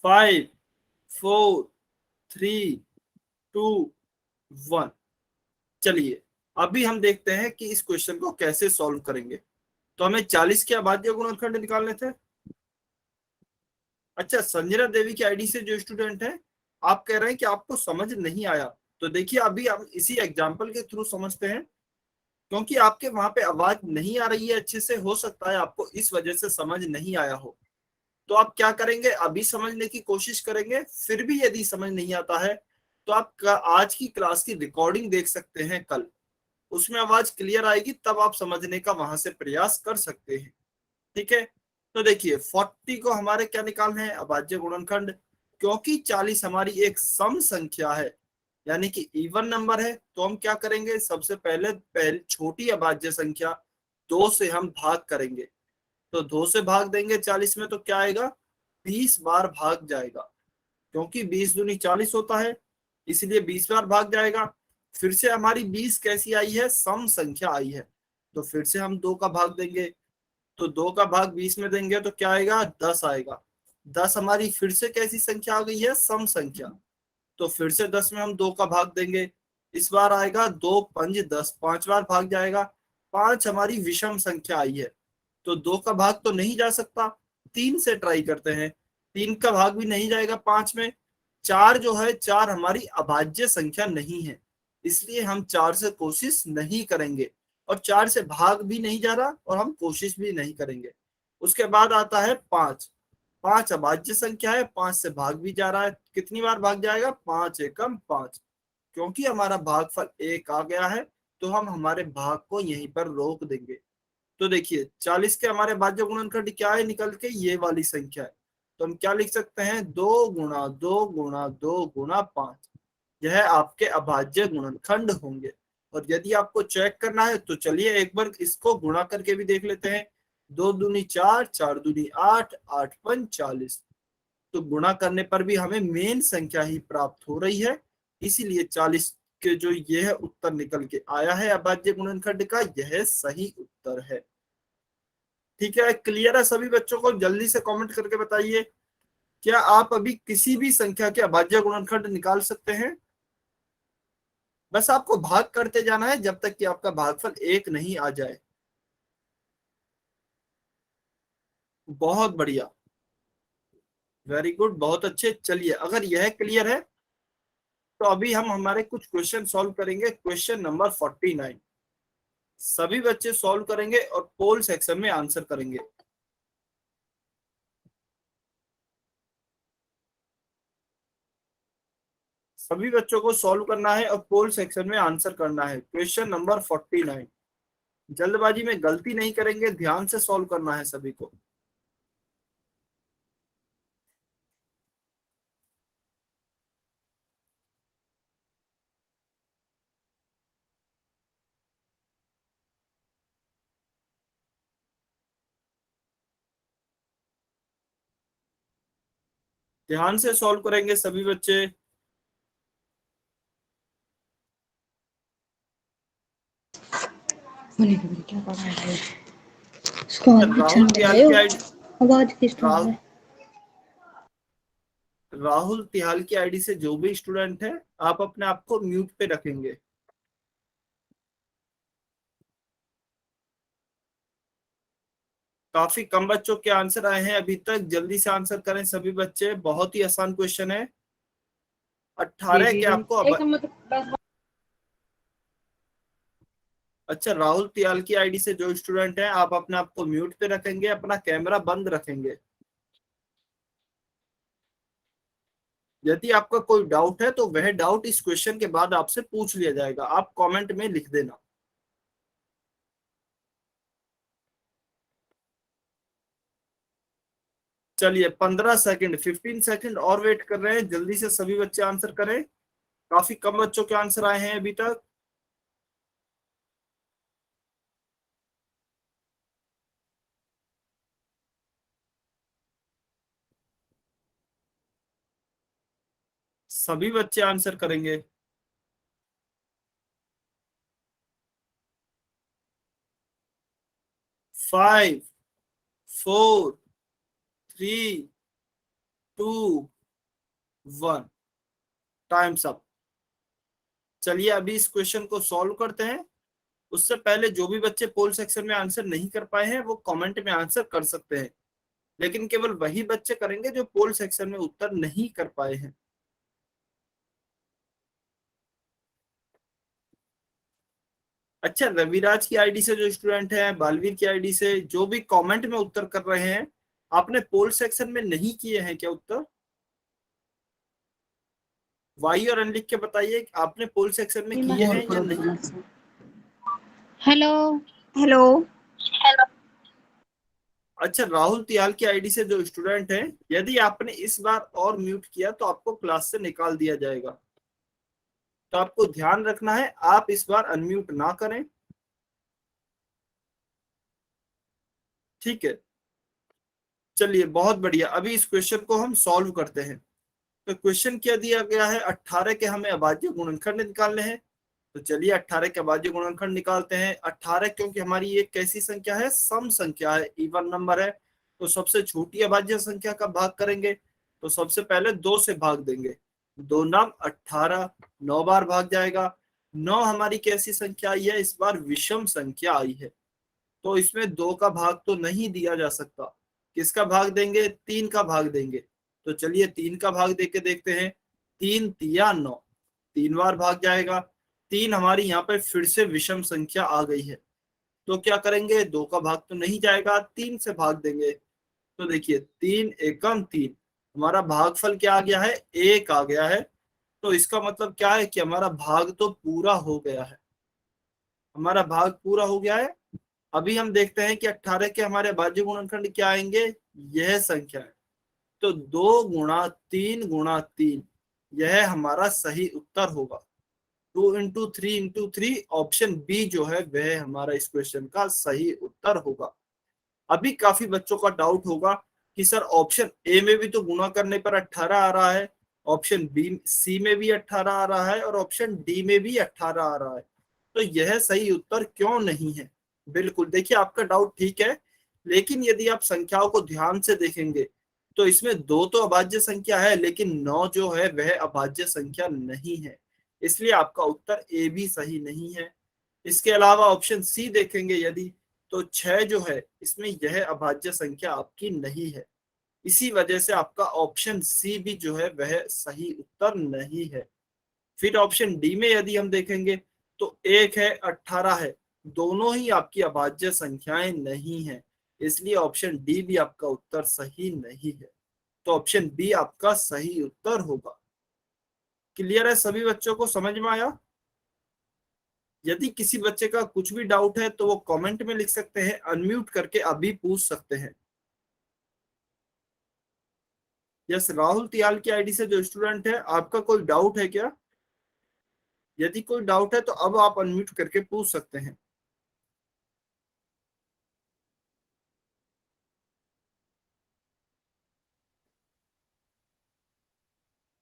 5, 4, 3, 2, 1। चलिए, अभी हम देखते हैं कि इस क्वेश्चन को कैसे सॉल्व करेंगे। तो हमें 40 के अभाज्य गुणनखंड निकालने थे। अच्छा, संजना देवी की आईडी से जो स्टूडेंट है, आप कह रहे हैं कि आपको समझ नहीं आया। तो देखिए, अभी हम इसी एग्जाम्पल के थ्रू समझते हैं, क्योंकि आपके वहां पे आवाज नहीं आ रही है अच्छे से, हो सकता है आपको इस वजह से समझ नहीं आया हो। तो आप क्या करेंगे, अभी समझने की कोशिश करेंगे, फिर भी यदि समझ नहीं आता है तो आप आज की क्लास की रिकॉर्डिंग देख सकते हैं कल, उसमें आवाज क्लियर आएगी, तब आप समझने का वहां से प्रयास कर सकते हैं। ठीक है, तो देखिए 40 को हमारे क्या निकालना है, अभाज्य गुणनखंड। क्योंकि 40 हमारी एक सम संख्या है, यानी कि इवन नंबर है, तो हम क्या करेंगे, सबसे पहले पहले छोटी अभाज्य संख्या 2 से हम भाग करेंगे। तो 2 से भाग देंगे 40 में तो क्या आएगा, 20 बार भाग जाएगा, क्योंकि 20 दूनी 40 होता है, इसलिए 20 बार भाग जाएगा। फिर से हमारी 20 कैसी आई है, सम संख्या आई है, तो फिर से हम 2 का भाग देंगे। तो 2 का भाग 20 में देंगे तो क्या आएगा, 10 आएगा। 10 हमारी फिर से कैसी संख्या आ गई है, सम संख्या, तो फिर से 10 में हम 2 का भाग देंगे। इस बार आएगा 2 पंज 10, 5 बार भाग जाएगा। 5 हमारी विषम संख्या आई है, तो 2 का भाग तो नहीं जा सकता, 3 से ट्राई करते हैं। 3 का भाग भी नहीं जाएगा 5 में। 4 जो है, 4 हमारी अभाज्य संख्या नहीं है, इसलिए हम 4 से कोशिश नहीं करेंगे, और 4 से भाग भी नहीं जा रहा और हम कोशिश भी नहीं करेंगे। उसके बाद आता है 5। 5 अभाज्य संख्या है, 5 से भाग भी जा रहा है, कितनी बार भाग जाएगा, 5 एकम 5। क्योंकि हमारा भागफल 1 आ गया है, तो हम हमारे भाग को यहीं पर रोक देंगे। तो देखिए 40 के हमारे भाज्य गुणनखंड क्या है, निकल के ये वाली संख्या है। तो हम क्या लिख सकते हैं, 2 गुणा 2 गुणा 2 गुणा 5, यह आपके अभाज्य गुणनखंड होंगे। और यदि आपको चेक करना है तो चलिए एक बार इसको गुणा करके भी देख लेते हैं। 2 दूनी 4, 4 दूनी 8, 8 पंच 40। तो गुणा करने पर भी हमें मेन संख्या ही प्राप्त हो रही है, इसीलिए 40 के जो यह उत्तर निकल के आया है अभाज्य गुणनखंड का, यह सही उत्तर है। ठीक है, क्लियर है सभी बच्चों को? जल्दी से कमेंट करके बताइए, क्या आप अभी किसी भी संख्या के अभाज्य गुणनखंड निकाल सकते हैं? बस आपको भाग करते जाना है जब तक कि आपका भागफल 1 नहीं आ जाए। बहुत बढ़िया, वेरी गुड, बहुत अच्छे। चलिए, अगर यह क्लियर है तो अभी हम हमारे कुछ क्वेश्चन सॉल्व करेंगे। क्वेश्चन नंबर 49 सभी बच्चे सॉल्व करेंगे और पोल सेक्शन में आंसर करेंगे। सभी बच्चों को सॉल्व करना है और पोल सेक्शन में आंसर करना है। क्वेश्चन नंबर 49, जल्दबाजी में गलती नहीं करेंगे, ध्यान से सॉल्व करना है सभी को। ध्यान से सॉल्व करेंगे सभी बच्चे। क्या पढ़ा है उसको राहुल तिहाल की आईडी आवाज किस तरह है? राहुल तिहाल की आईडी से जो भी स्टूडेंट है, आप अपने आप को म्यूट पे रखेंगे। काफी कम बच्चों के आंसर आए हैं अभी तक, जल्दी से आंसर करें सभी बच्चे। बहुत ही आसान क्वेश्चन है। 18 के आपको अच्छा, राहुल तियाल की आईडी से जो स्टूडेंट है, आप अपने आप को म्यूट पे रखेंगे, अपना कैमरा बंद रखेंगे। यदि आपका कोई डाउट है तो वह डाउट इस क्वेश्चन के बाद आपसे पूछ लिया जाएगा, आप कमेंट में लिख देना। चलिए, 15 सेकंड 15 सेकंड और वेट कर रहे हैं, जल्दी से सभी बच्चे आंसर करें। काफी कम बच्चों के आंसर आए हैं अभी तक। सभी बच्चे आंसर करेंगे। 5 4 3 2 1, टाइम्स अप। चलिए, अभी इस क्वेश्चन को सॉल्व करते हैं। उससे पहले जो भी बच्चे पोल सेक्शन में आंसर नहीं कर पाए हैं वो कमेंट में आंसर कर सकते हैं, लेकिन केवल वही बच्चे करेंगे जो पोल सेक्शन में उत्तर नहीं कर पाए हैं। अच्छा, रविराज की आईडी से जो स्टूडेंट है, बालवीर की आईडी से जो भी कमेंट में उत्तर कर रहे हैं, आपने पोल सेक्शन में नहीं किए हैं क्या उत्तर? वाई और एन लिख के बताइए, आपने पोल सेक्शन में किए हैं या नहीं? Hello hello. अच्छा, राहुल तियाल की आईडी से जो स्टूडेंट है, यदि आपने इस बार और म्यूट किया तो आपको क्लास से निकाल दिया जाएगा, तो आपको ध्यान रखना है, आप इस बार अनम्यूट ना करें। ठीक है, चलिए, बहुत बढ़िया। अभी इस क्वेश्चन को हम सॉल्व करते हैं। तो क्वेश्चन क्या दिया गया है, 18 के हमें अभाज्य गुणनखंड निकालने हैं। तो चलिए 18 के अभाज्य गुणनखंड निकालते हैं। 18 क्योंकि हमारी ये कैसी संख्या है, सम संख्या है, इवन नंबर है, तो सबसे छोटी अभाज्य संख्या का भाग करेंगे। तो सबसे पहले 2 से भाग देंगे, 2 नाम 18, 9 बार भाग जाएगा। 9 हमारी कैसी संख्या आई है, इस बार विषम संख्या आई है, तो इसमें 2 का भाग तो नहीं दिया जा सकता। किसका भाग देंगे, 3 का भाग देंगे। तो चलिए 3 का भाग देके देखते हैं। 3 तिया 9, 3 बार भाग जाएगा। 3 हमारी यहाँ पे फिर से विषम संख्या आ गई है, तो क्या करेंगे, 2 का भाग तो नहीं जाएगा, 3 से भाग देंगे। तो देखिए 3 एकम 3, हमारा भागफल क्या आ गया है, 1 आ गया है। तो इसका मतलब क्या है कि हमारा भाग तो पूरा हो गया है, हमारा भाग पूरा हो गया है। अभी हम देखते हैं कि 18 के हमारे अभाज्य गुणनखंड क्या आएंगे, यह संख्या है। तो 2 गुणा 3 यह हमारा सही उत्तर होगा। 2 × 3 × 3, ऑप्शन बी जो है वह हमारा इस क्वेश्चन का सही उत्तर होगा। अभी काफी बच्चों का डाउट होगा कि सर ऑप्शन ए में भी तो गुणा करने पर 18 आ रहा है, ऑप्शन बी सी में भी 18 आ रहा है और ऑप्शन डी में भी 18 आ रहा है, तो यह सही उत्तर क्यों नहीं है? बिल्कुल, देखिए आपका डाउट ठीक है, लेकिन यदि आप संख्याओं को ध्यान से देखेंगे तो इसमें 2 तो अभाज्य संख्या है, लेकिन 9 जो है वह अभाज्य संख्या नहीं है, इसलिए आपका उत्तर ए भी सही नहीं है। इसके अलावा ऑप्शन सी देखेंगे यदि, तो 6 जो है इसमें यह अभाज्य संख्या आपकी नहीं है, इसी वजह से आपका ऑप्शन सी भी जो है वह सही उत्तर नहीं है। फिर ऑप्शन डी में यदि हम देखेंगे तो 1 है 18 है, दोनों ही आपकी अभाज्य संख्याएं नहीं है, इसलिए ऑप्शन डी भी आपका उत्तर सही नहीं है, तो ऑप्शन बी आपका सही उत्तर होगा। क्लियर है? सभी बच्चों को समझ में आया? यदि किसी बच्चे का कुछ भी डाउट है तो वो कमेंट में लिख सकते हैं, अनम्यूट करके अभी पूछ सकते हैं। यस, राहुल तियाल की आईडी से जो स्टूडेंट है, आपका कोई डाउट है क्या? यदि कोई डाउट है तो अब आप अनम्यूट करके पूछ सकते हैं।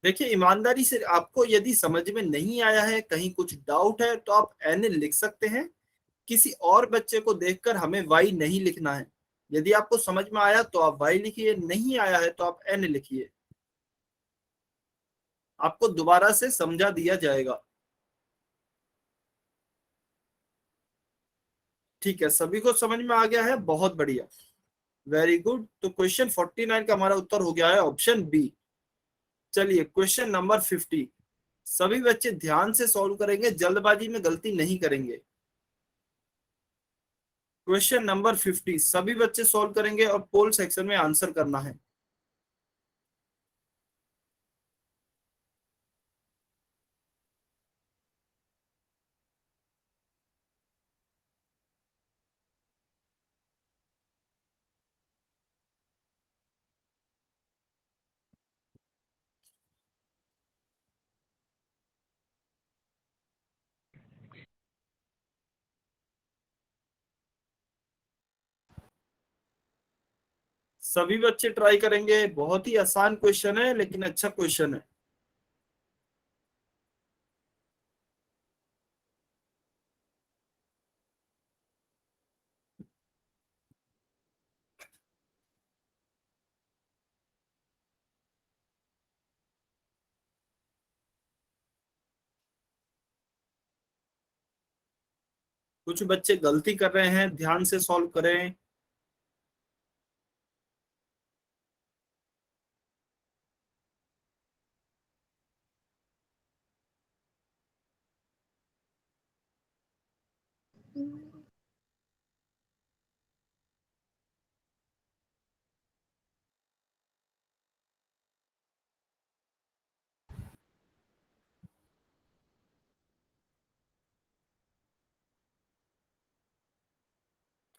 देखिए ईमानदारी से, आपको यदि समझ में नहीं आया है, कहीं कुछ डाउट है, तो आप एन लिख सकते हैं, किसी और बच्चे को देखकर हमें वाई नहीं लिखना है। यदि आपको समझ में आया तो आप वाई लिखिए, नहीं आया है तो आप एन लिखिए, आपको दोबारा से समझा दिया जाएगा। ठीक है, सभी को समझ में आ गया है? बहुत बढ़िया, वेरी गुड। तो क्वेश्चन 49 का हमारा उत्तर हो गया है ऑप्शन बी। चलिए क्वेश्चन नंबर 50, सभी बच्चे ध्यान से सॉल्व करेंगे, जल्दबाजी में गलती नहीं करेंगे। क्वेश्चन नंबर 50 सभी बच्चे सॉल्व करेंगे और पोल सेक्शन में आंसर करना है। सभी बच्चे ट्राई करेंगे, बहुत ही आसान क्वेश्चन है लेकिन अच्छा क्वेश्चन है। कुछ बच्चे गलती कर रहे हैं, ध्यान से सॉल्व करें।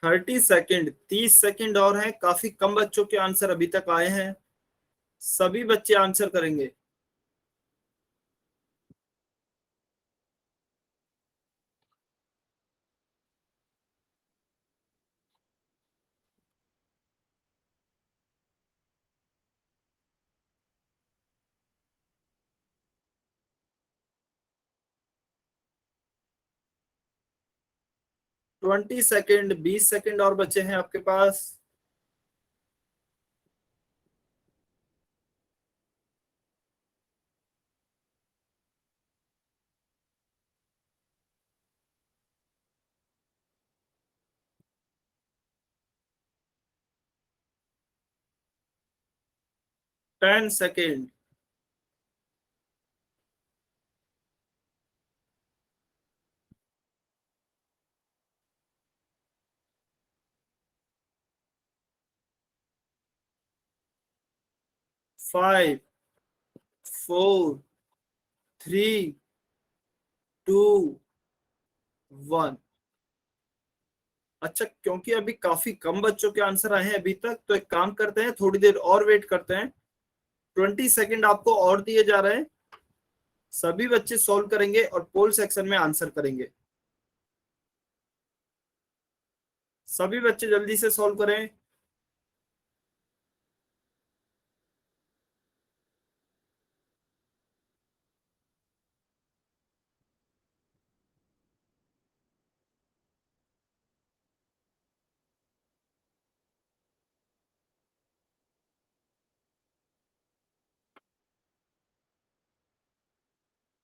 थर्टी सेकेंड, 30 सेकेंड और हैं, काफी कम बच्चों के आंसर अभी तक आए हैं, सभी बच्चे आंसर करेंगे। ट्वेंटी सेकेंड, 20 सेकेंड और बचे हैं आपके पास। 10 सेकेंड। 5, 4, 3, 2, 1। अच्छा, क्योंकि अभी काफी कम बच्चों के आंसर आए हैं अभी तक, तो एक काम करते हैं, थोड़ी देर और वेट करते हैं। 20 सेकेंड आपको और दिए जा रहे हैं, सभी बच्चे सॉल्व करेंगे और पोल सेक्शन में आंसर करेंगे। सभी बच्चे जल्दी से सॉल्व करें।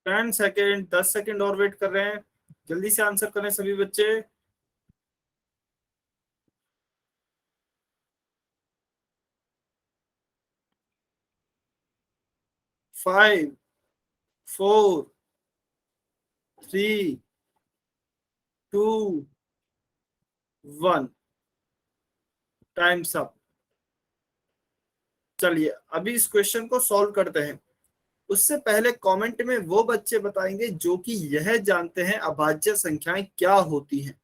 10 सेकेंड, 10 सेकेंड और वेट कर रहे हैं। जल्दी से आंसर करें सभी बच्चे। 5, 4, 3, 2, 1, टाइम्स अप। चलिए अभी इस क्वेश्चन को सॉल्व करते हैं। उससे पहले कमेंट में वो बच्चे बताएंगे जो कि यह जानते हैं अभाज्य संख्याएं क्या होती हैं।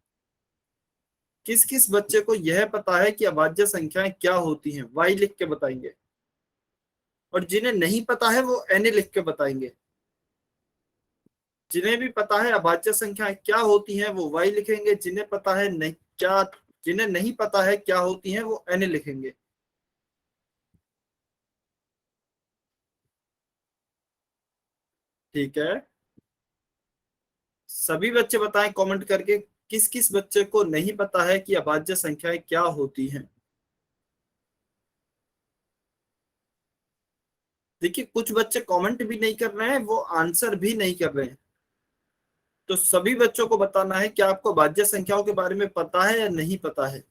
किस किस बच्चे को यह पता है कि अभाज्य संख्याएं क्या होती हैं, वाई लिख के बताएंगे। और जिन्हें नहीं पता है वो एन लिख के बताएंगे। जिन्हें भी पता है अभाज्य संख्याएं क्या होती हैं वो वाई लिखेंगे, जिन्हें पता है नहीं क्या, जिन्हें नहीं पता है क्या होती हैं वो एन लिखेंगे। ठीक है, सभी बच्चे बताएं कमेंट करके किस किस बच्चे को नहीं पता है कि अभाज्य संख्याएं क्या होती हैं। देखिए कुछ बच्चे कमेंट भी नहीं कर रहे हैं, वो आंसर भी नहीं कर रहे हैं। तो सभी बच्चों को बताना है कि आपको अभाज्य संख्याओं के बारे में पता है या नहीं पता है।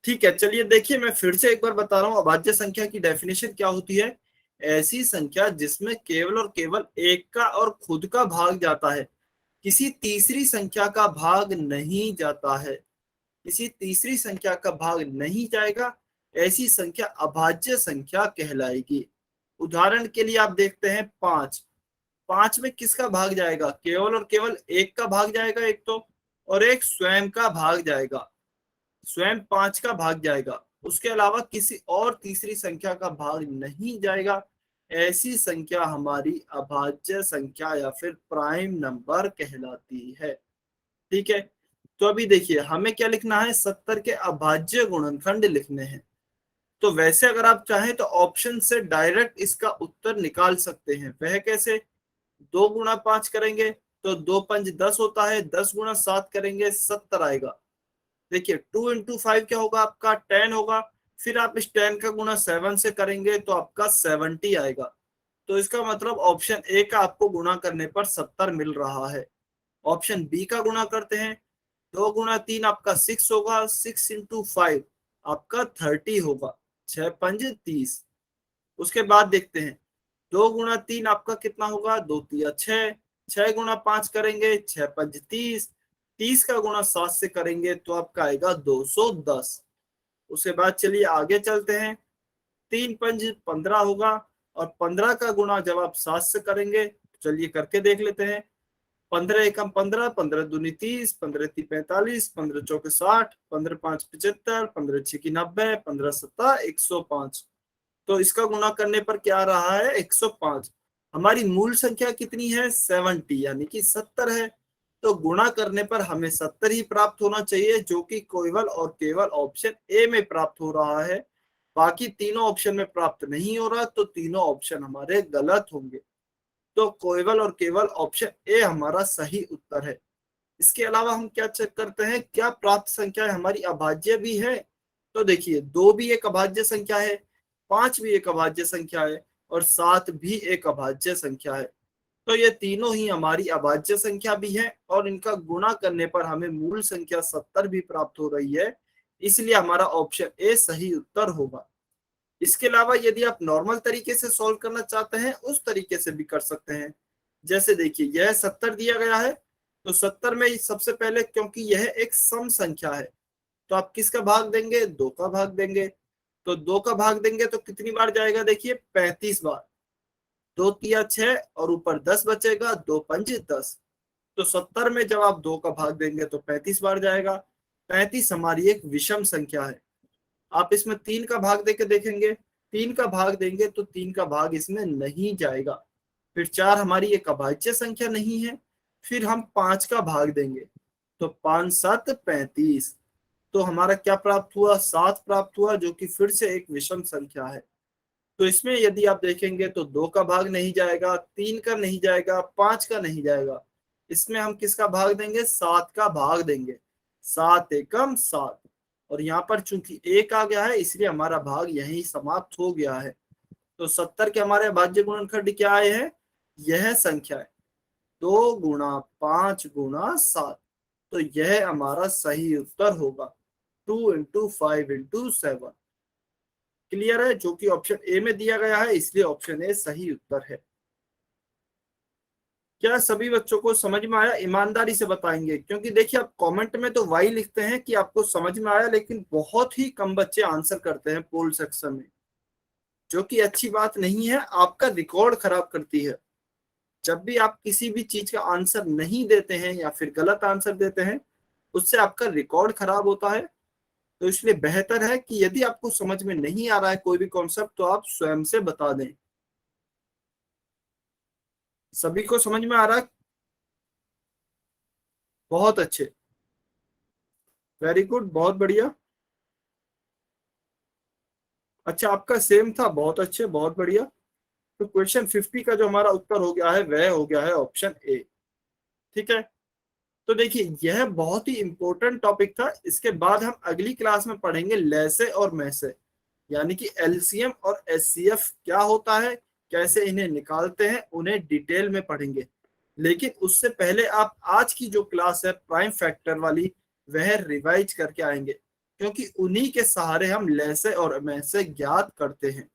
ठीक है, चलिए देखिए मैं फिर से एक बार बता रहा हूं अभाज्य संख्या की डेफिनेशन क्या होती है। ऐसी संख्या जिसमें केवल और केवल एक का और खुद का भाग जाता है, किसी तीसरी संख्या का भाग नहीं जाता है। किसी तीसरी संख्या का भाग नहीं जाएगा, ऐसी संख्या अभाज्य संख्या कहलाएगी। उदाहरण के लिए आप देखते हैं 5। 5 में किसका भाग जाएगा, केवल और केवल एक का भाग जाएगा एक तो, और एक स्वयं का भाग जाएगा। स्वयं 5 का भाग जाएगा, उसके अलावा किसी और तीसरी संख्या का भाग नहीं जाएगा। ऐसी संख्या हमारी अभाज्य संख्या या फिर प्राइम नंबर कहलाती है। ठीक है, तो अभी देखिए हमें क्या लिखना है, 70 के अभाज्य गुणनखंड लिखने हैं। तो वैसे अगर आप चाहें तो ऑप्शन से डायरेक्ट इसका उत्तर निकाल सकते हैं। वह कैसे, 2 गुणा 5 करेंगे तो 2 पंच 10 होता है, 10 गुणा 7 करेंगे 70 आएगा। देखिए 2 इंटू 5 क्या होगा आपका 10 होगा। फिर आप इस 10 का गुणा 7 से करेंगे तो आपका 70 आएगा। तो इसका मतलब ऑप्शन ए का आपको गुणा करने पर 70 मिल रहा है। ऑप्शन बी का गुणा करते हैं, 2 गुणा 3 आपका 6 होगा, 6 इंटू 5 आपका 30 होगा, 6 पंज 30। उसके बाद देखते हैं 2 गुणा 3 आपका कितना होगा, 2 तिया 6, 6 गुणा 5 करेंगे 6 पंज 30, 30 का गुणा 7 से करेंगे तो आपका आएगा 210। उसके बाद चलिए आगे चलते हैं, 3 पंज 15 होगा, और 15 का गुणा जब आप 7 से करेंगे, चलिए करके देख लेते हैं। 15 एकम 15, 15 दूनी 30, 15 ती 45, 15 चौके 60, 15 5 75, 15 6 की 90, 15 7 105। तो इसका गुणा करने पर क्या आ रहा है, 105। हमारी मूल संख्या कितनी है, 70 यानी कि 70 है। तो गुणा करने पर हमें 70 ही प्राप्त होना चाहिए, जो कि केवल और केवल ऑप्शन ए में प्राप्त हो रहा है। बाकी तीनों ऑप्शन में प्राप्त नहीं हो रहा, तो तीनों ऑप्शन हमारे गलत होंगे। तो केवल और केवल ऑप्शन ए हमारा सही उत्तर है। इसके अलावा हम क्या चेक करते हैं, क्या प्राप्त संख्या हमारी अभाज्य भी है। तो देखिए 2 भी एक अभाज्य संख्या है, 5 भी एक अभाज्य संख्या है, और 7 भी एक अभाज्य संख्या है। तो ये तीनों ही हमारी अभाज्य संख्या भी है, और इनका गुणा करने पर हमें मूल संख्या 70 भी प्राप्त हो रही है। इसलिए हमारा ऑप्शन ए सही उत्तर होगा। इसके अलावा यदि आप नॉर्मल तरीके से सॉल्व करना चाहते हैं, उस तरीके से भी कर सकते हैं। जैसे देखिए यह 70 दिया गया है, तो 70 में सबसे पहले क्योंकि यह एक सम संख्या है, तो आप किसका भाग देंगे, 2 का भाग देंगे। तो 2 का भाग देंगे तो कितनी बार जाएगा, देखिए 35 बार। 2 तिया 6 और ऊपर 10 बचेगा, 2 पंज 10। तो 70 में जब आप 2 का भाग देंगे तो 35 बार जाएगा। 35 हमारी एक विषम संख्या है। आप इसमें 3 का भाग देके देखेंगे, 3 का भाग देंगे तो 3 का भाग इसमें नहीं जाएगा। फिर 4 हमारी एक अभाज्य संख्या नहीं है। फिर हम 5 का भाग देंगे, तो 5 7 35। तो हमारा क्या प्राप्त हुआ, 7 प्राप्त हुआ, जो कि फिर से एक विषम संख्या है। तो इसमें यदि आप देखेंगे तो 2 का भाग नहीं जाएगा, 3 का नहीं जाएगा, 5 का नहीं जाएगा। इसमें हम किसका भाग देंगे, 7 का भाग देंगे। 7 एकम 7। और यहाँ पर चूंकि 1 आ गया है, इसलिए हमारा भाग यहीं समाप्त हो गया है। तो 70 के हमारे अभाज्य गुणनखंड क्या आए हैं, यह संख्या है 2 गुणा 5 गुणा 7। तो यह हमारा सही उत्तर होगा 2 इंटू 5 इंटू 7। क्लियर है, जो कि ऑप्शन ए में दिया गया है, इसलिए ऑप्शन ए सही उत्तर है। क्या सभी बच्चों को समझ में आया? ईमानदारी से बताएंगे, क्योंकि देखिए आप कमेंट में तो वाई लिखते हैं कि आपको समझ में आया, लेकिन बहुत ही कम बच्चे आंसर करते हैं पोल सेक्शन में, जो कि अच्छी बात नहीं है, आपका रिकॉर्ड खराब करती है। जब भी आप किसी भी चीज का आंसर नहीं देते हैं या फिर गलत आंसर देते हैं, उससे आपका रिकॉर्ड खराब होता है। तो इसलिए बेहतर है कि यदि आपको समझ में नहीं आ रहा है कोई भी कॉन्सेप्ट, तो आप स्वयं से बता दें। सभी को समझ में आ रहा है? बहुत अच्छे, वेरी गुड, बहुत बढ़िया। अच्छा, आपका सेम था, बहुत अच्छे, बहुत बढ़िया। तो क्वेश्चन 50 का जो हमारा उत्तर हो गया है वह हो गया है ऑप्शन ए। ठीक है, तो देखिए यह बहुत ही इंपॉर्टेंट टॉपिक था। इसके बाद हम अगली क्लास में पढ़ेंगे लैसे और मैसे, यानी कि एलसीएम और एचसीएफ क्या होता है, कैसे इन्हें निकालते हैं, उन्हें डिटेल में पढ़ेंगे। लेकिन उससे पहले आप आज की जो क्लास है प्राइम फैक्टर वाली, वह रिवाइज करके आएंगे, क्योंकि उन्हीं के सहारे हम लैसे और मैसे ज्ञात करते हैं।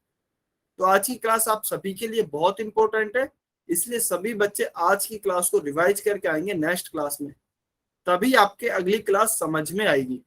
तो आज की क्लास आप सभी के लिए बहुत इंपॉर्टेंट है, इसलिए सभी बच्चे आज की क्लास को रिवाइज करके आएंगे नेक्स्ट क्लास में, तभी आपके अगली क्लास समझ में आएगी।